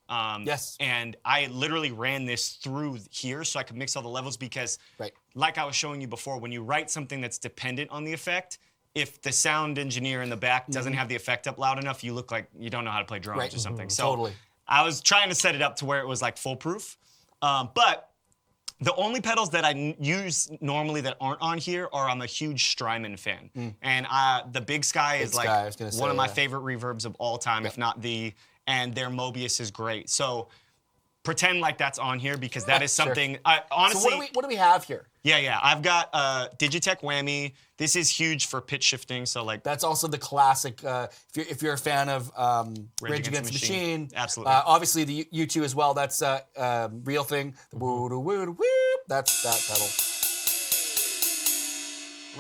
Yes. And I literally ran this through here so I could mix all the levels because, Right. like I was showing you before, when you write something that's dependent on the effect, if the sound engineer in the back doesn't have the effect up loud enough, you look like you don't know how to play drums Right. or something. So Totally. I was trying to set it up to where it was like foolproof. But the only pedals that I use normally that aren't on here are I'm a huge Strymon fan. And the Big Sky is Sky, I was gonna like say, one of my yeah. favorite reverbs of all time, if not the, and their Mobius is great. So pretend like that's on here because that is Sure. something, I honestly. So what do we have here? Yeah. I've got Digitech Whammy. This is huge for pitch shifting. So like That's also the classic. If you're a fan of Rage Against the Machine, Absolutely. Obviously the U2 as well. That's real thing. The woo doo woo doo whoop. That's that pedal.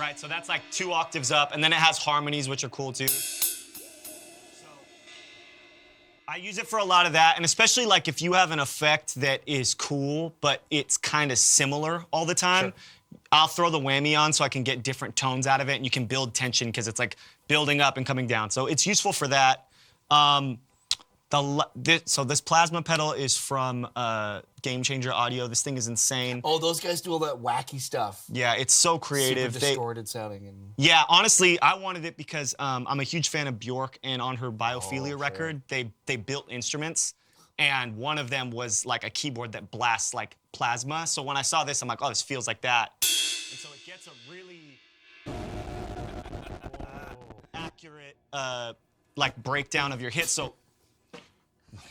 Right, so that's like 2 octaves up, and then it has harmonies, which are cool too. So I use it for a lot of that, and especially like if you have an effect that is cool, but it's kind of similar all the time, Sure. I'll throw the whammy on so I can get different tones out of it, and you can build tension because it's like building up and coming down. So it's useful for that. So this plasma pedal is from Game Changer Audio. This thing is insane. Oh, those guys do all that wacky stuff. Yeah, it's so creative. Super distorted sounding and. Yeah, honestly, I wanted it because I'm a huge fan of Bjork, and on her Biophilia sure. record, they built instruments, and one of them was like a keyboard that blasts like plasma. So when I saw this, I'm like, oh, this feels like that. And so it gets a really accurate like breakdown of your hits. So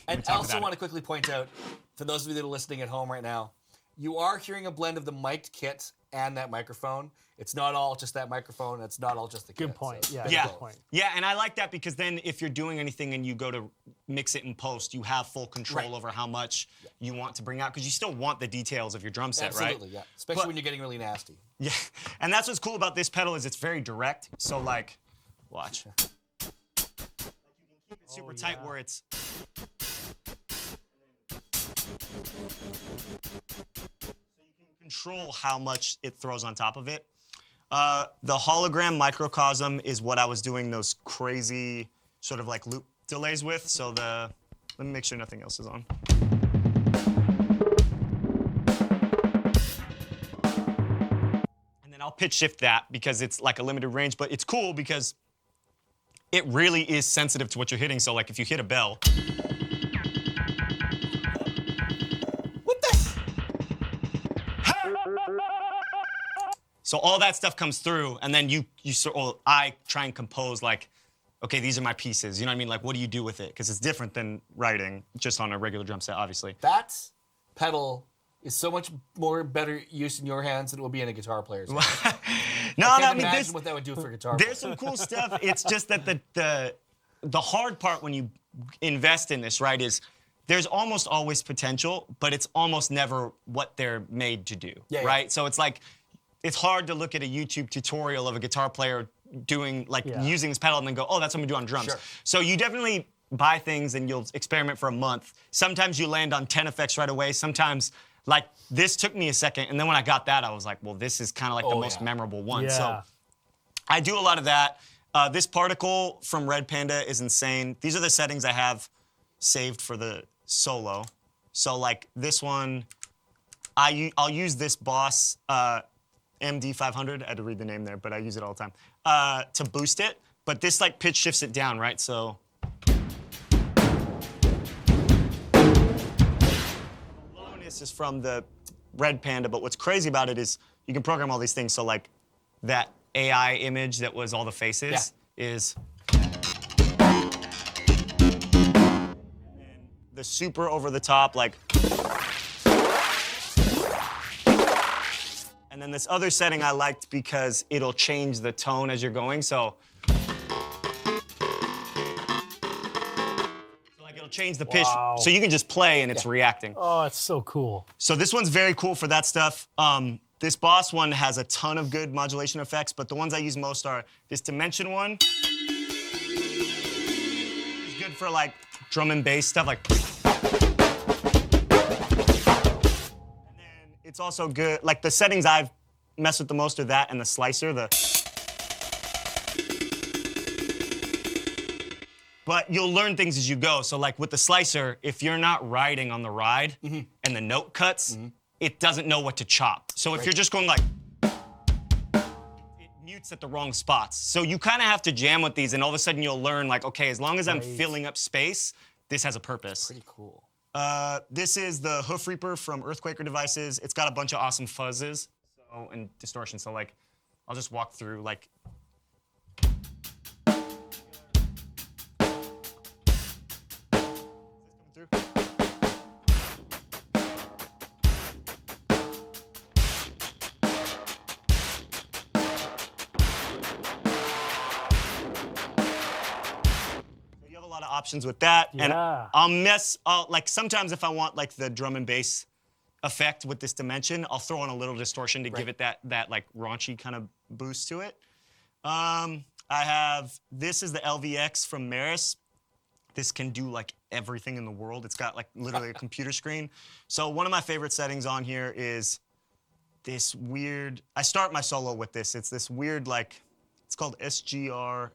And I talk also about want to quickly point out, for those of you that are listening at home right now, you are hearing a blend of the mic'd kit and that microphone. It's not all just that microphone. It's not all just the kit. Good point. So Yeah. there you Yeah, go. point. yeah, and I like that because then if you're doing anything and you go to mix it in post, you have full control Right. over how much you want to bring out because you still want the details of your drum set, Absolutely, right? yeah. Especially But- when you're getting really nasty. Yeah, and that's what's cool about this pedal is it's very direct. So like, watch. Like you can keep it super tight yeah. where it's. So you can control how much it throws on top of it. The hologram microcosm is what I was doing those crazy sort of like loop delays with. So let me make sure nothing else is on. And then I'll pitch shift that because it's like a limited range, but it's cool because it really is sensitive to what you're hitting. So like if you hit a bell, What the? so all that stuff comes through, and then I try and compose like, okay, these are my pieces. You know what I mean? Like, what do you do with it? Because it's different than writing just on a regular drum set, obviously. That pedal is so much more better use in your hands than it will be in a guitar player's hands. No, I I can't mean, imagine what that would do for a guitar there's player. some cool stuff. It's just that the hard part when you invest in this, right, is there's almost always potential, but it's almost never what they're made to do, Yeah, yeah. right? So it's like, it's hard to look at a YouTube tutorial of a guitar player doing, like, Yeah. using this pedal and then go, oh, that's what I'm gonna do on drums. Sure. So you definitely buy things and you'll experiment for a month. Sometimes you land on 10 effects right away. Sometimes, like, this took me a second, and then when I got that, I was like, well, this is kind of like the Oh, most yeah. memorable one. Yeah. So I do a lot of that. This particle from Red Panda is insane. These are the settings I have saved for the solo. So like this one, I'll use this Boss MD500. I had to read the name there, but I use it all the time to boost it. But this like pitch shifts it down, right? So lowness is from the Red Panda, but what's crazy about it is you can program all these things. So like that AI image that was all the faces is. And the super over the top, like. And then this other setting I liked because it'll change the tone as you're going. So like it'll change the pitch. Wow. So you can just play and it's reacting. Oh, it's so cool. So this one's very cool for that stuff. This Boss one has a ton of good modulation effects, but the ones I use most are this Dimension one. for like drum and bass stuff, like. And then it's also good, like the settings I've messed with the most are that and the slicer, But you'll learn things as you go. So like with the slicer, if you're not riding on the ride and the note cuts, it doesn't know what to chop. So if you're just going like, it mutes at the wrong spots. So you kind of have to jam with these and all of a sudden you'll learn like, okay, as long as I'm filling up space, this has a purpose. Pretty cool. This is the Hoof Reaper from Earthquaker Devices. It's got a bunch of awesome fuzzes and distortion. So like, I'll just walk through like, options with that, and I'll like sometimes if I want like the drum and bass effect with this dimension, I'll throw in a little distortion to give it that like raunchy kind of boost to it. This is the LVX from Maris. This can do like everything in the world. It's got like literally a computer screen. So one of my favorite settings on here is this weird, I start my solo with this. It's this weird like, it's called SGRA.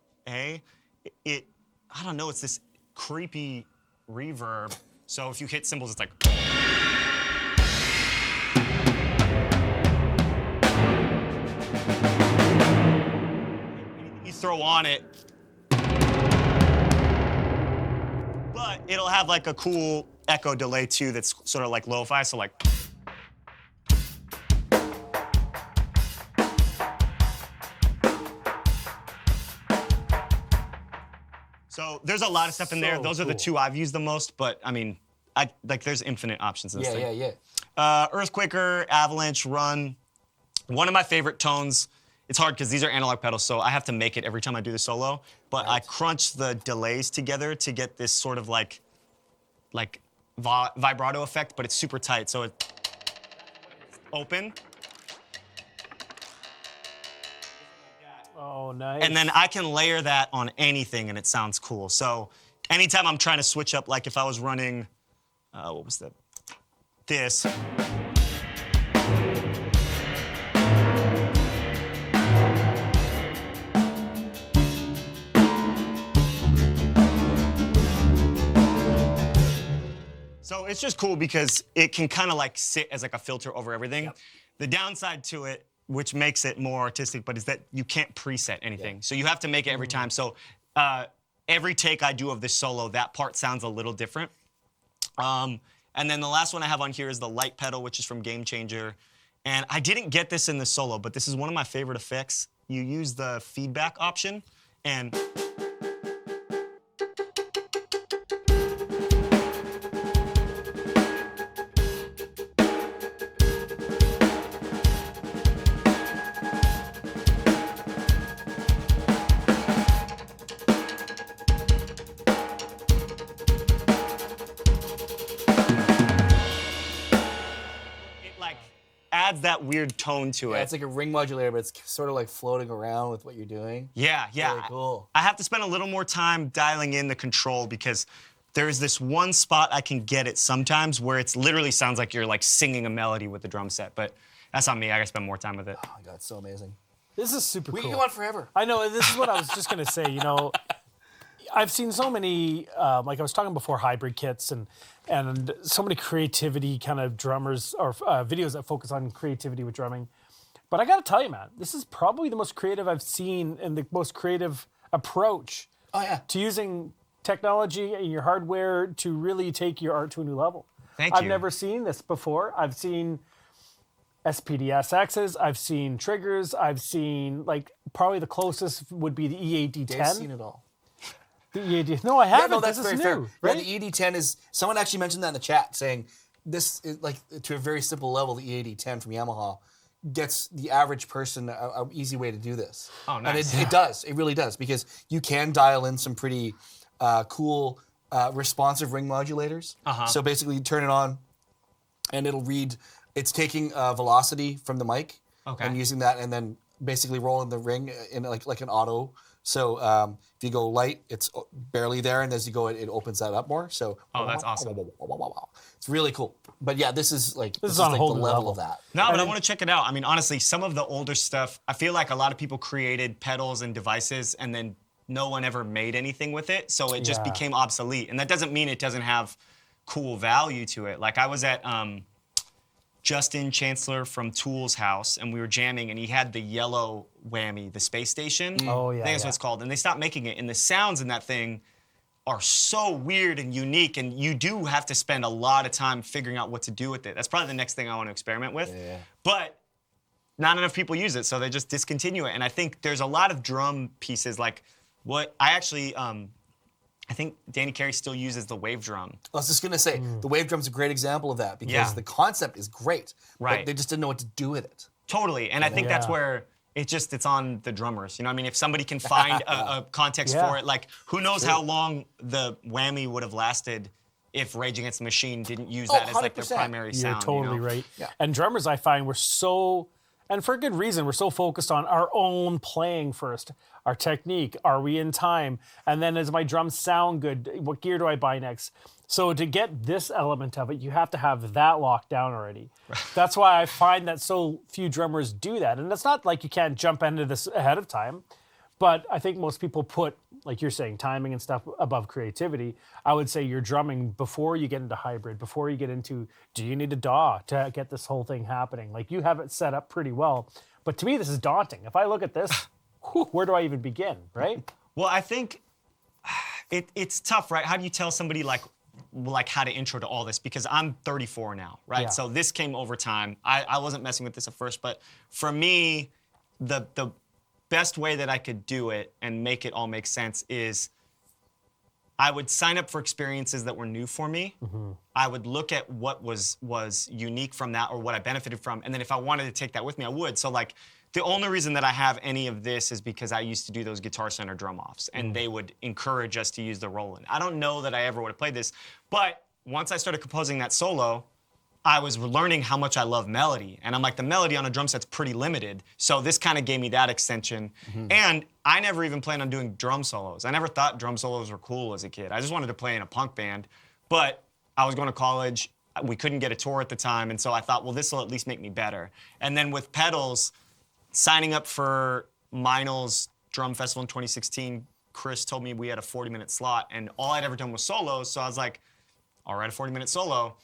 I don't know, it's this creepy reverb. So if you hit cymbals, it's like. You throw on it, but it'll have like a cool echo delay too that's sort of like lo-fi, so like. So there's a lot of stuff in there. Those are the two I've used the most, but I mean, there's infinite options in this thing. Yeah. Earthquaker, Avalanche, Run. One of my favorite tones. It's hard because these are analog pedals, so I have to make it every time I do the solo. But I crunch the delays together to get this sort of like vibrato effect, but it's super tight. So it's open. Oh, nice. And then I can layer that on anything and it sounds cool. So anytime I'm trying to switch up, like if I was running, what was that? This. So it's just cool because it can kind of like sit as like a filter over everything. Yep. The downside to it, which makes it more artistic, but is that you can't preset anything. Yeah. So you have to make it every time. So every take I do of this solo, that part sounds a little different. And then the last one I have on here is the light pedal, which is from Game Changer. And I didn't get this in the solo, but this is one of my favorite effects. You use the feedback option and adds that weird tone to it. It's like a ring modulator, but it's sort of like floating around with what you're doing. Yeah. Really cool. I have to spend a little more time dialing in the control because there's this one spot I can get it sometimes where it literally sounds like you're like singing a melody with the drum set, but that's on me. I gotta spend more time with it. Oh my God, it's so amazing. This is super cool. We can go on forever. I know, this is what I was just gonna say, you know, I've seen so many, like I was talking before, hybrid kits and so many creativity kind of drummers or videos that focus on creativity with drumming. But I got to tell you, man, this is probably the most creative I've seen and the most creative approach to using technology and your hardware to really take your art to a new level. Thank you. I've never seen this before. I've seen SPDSXs, I've seen triggers, I've seen, like, probably the closest would be the EAD10. Dave's seen it all. The EAD. No, I haven't. Yeah, no, that's this very is fair. new. Right? Right? The EAD10 is, someone actually mentioned that in the chat, saying this is like, to a very simple level, the EAD10 from Yamaha gets the average person an easy way to do this. Oh, nice. And it does. It really does, because you can dial in some pretty cool responsive ring modulators. So basically you turn it on and it'll read, it's taking velocity from the mic and using that and then basically rolling the ring in like an auto So if you go light, it's barely there, and as you go, it opens that up more. So that's awesome. It's really cool. But yeah, this is on a like whole the new level level. of that. No, but I want to check it out. I mean, honestly, some of the older stuff, I feel like a lot of people created pedals and devices and then no one ever made anything with it. So it just Yeah. became obsolete. And that doesn't mean it doesn't have cool value to it. Like I was at Justin Chancellor from Tool's house and we were jamming and he had the yellow whammy, the space station. Oh, yeah, I think that's what it's called. And they stopped making it. And the sounds in that thing are so weird and unique, and you do have to spend a lot of time figuring out what to do with it. That's probably the next thing I want to experiment with. Yeah. But not enough people use it, so they just discontinue it. And I think there's a lot of drum pieces, like what I actually, I think Danny Carey still uses the wave drum. I was just gonna say the wave drum's a great example of that because Yeah. the concept is great, Right. but they just didn't know what to do with it. Totally, and I think that's Yeah. where it's on the drummers. You know what I mean? If somebody can find a context Yeah. for it, like who knows how long the whammy would have lasted if Rage Against the Machine didn't use that as like their 100%. primary You're sound. totally you know? right. Yeah. And drummers, I find, we're so, and for a good reason, we're so focused on our own playing first, our technique. Are we in time? And then, does my drums sound good? What gear do I buy next? So to get this element of it, you have to have that locked down already. That's why I find that so few drummers do that. And it's not like you can't jump into this ahead of time, but I think most people put, like you're saying, timing and stuff above creativity. I would say you're drumming before you get into hybrid, before you get into, do you need a DAW to get this whole thing happening? Like you have it set up pretty well. But to me, this is daunting. If I look at this, where do I even begin, right? Well, I think it's tough, right? How do you tell somebody like how to intro to all this? Because I'm 34 now, right? Yeah. So this came over time. I wasn't messing with this at first, but for me, the best way that I could do it and make it all make sense is I would sign up for experiences that were new for me. Mm-hmm. I would look at what was unique from that or what I benefited from, and then if I wanted to take that with me, I would. So like the only reason that I have any of this is because I used to do those Guitar Center drum offs, and they would encourage us to use the Roland. I don't know that I ever would have played this, but once I started composing that solo, I was learning how much I love melody. And I'm like, the melody on a drum set's pretty limited. So this kind of gave me that extension. And I never even planned on doing drum solos. I never thought drum solos were cool as a kid. I just wanted to play in a punk band. But I was going to college. We couldn't get a tour at the time. And so I thought, well, this will at least make me better. And then with pedals, signing up for Meinl's Drum Festival in 2016, Chris told me we had a 40-minute slot. And all I'd ever done was solos. So I was like, all right, a 40-minute solo.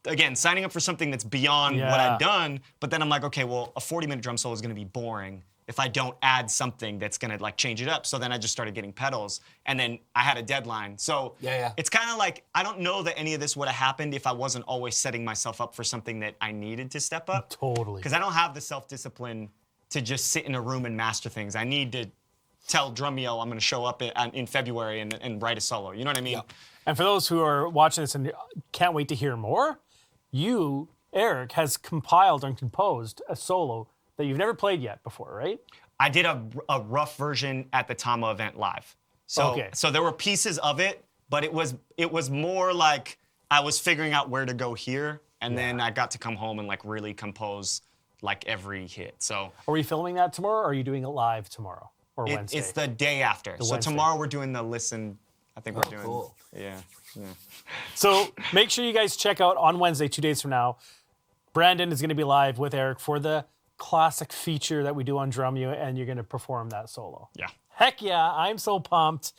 Again, signing up for something that's beyond what I'd done, but then I'm like, okay, well, a 40-minute drum solo is going to be boring if I don't add something that's going to like change it up. So then I just started getting pedals, and then I had a deadline. So it's kind of like, I don't know that any of this would have happened if I wasn't always setting myself up for something that I needed to step up. Totally. Because I don't have the self-discipline to just sit in a room and master things. I need to tell Drumeo I'm going to show up in February and write a solo. You know what I mean? Yeah. And for those who are watching this and can't wait to hear more, you, Aric, has compiled and composed a solo that you've never played yet before, right? I did a rough version at the Tama event live. So there were pieces of it, but it was more like I was figuring out where to go here, and then I got to come home and like really compose like every hit. So Are we filming that tomorrow, or are you doing it live tomorrow or Wednesday? it's the day after. So Wednesday. tomorrow we're doing the listen. I think we're doing. Cool. Yeah. So make sure you guys check out on Wednesday, 2 days from now. Brandon is going to be live with Aric for the classic feature that we do on Drumeo, and you're going to perform that solo. Yeah. Heck yeah, I'm so pumped.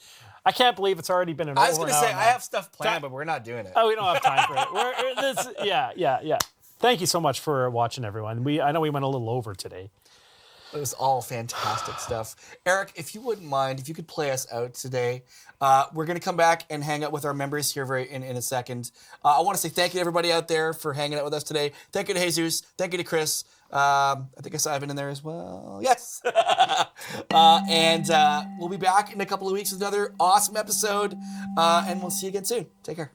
I can't believe it's already been an I was over gonna an say hour I now. have stuff planned, but we're not doing it. Oh, we don't have time for it. Yeah. Thank you so much for watching, everyone. I know we went a little over today. It was all fantastic stuff. Aric, if you wouldn't mind, if you could play us out today. We're going to come back and hang out with our members here in a second. I want to say thank you to everybody out there for hanging out with us today. Thank you to Jesus. Thank you to Chris. I think I saw Ivan in there as well. Yes. And we'll be back in a couple of weeks with another awesome episode. And we'll see you again soon. Take care.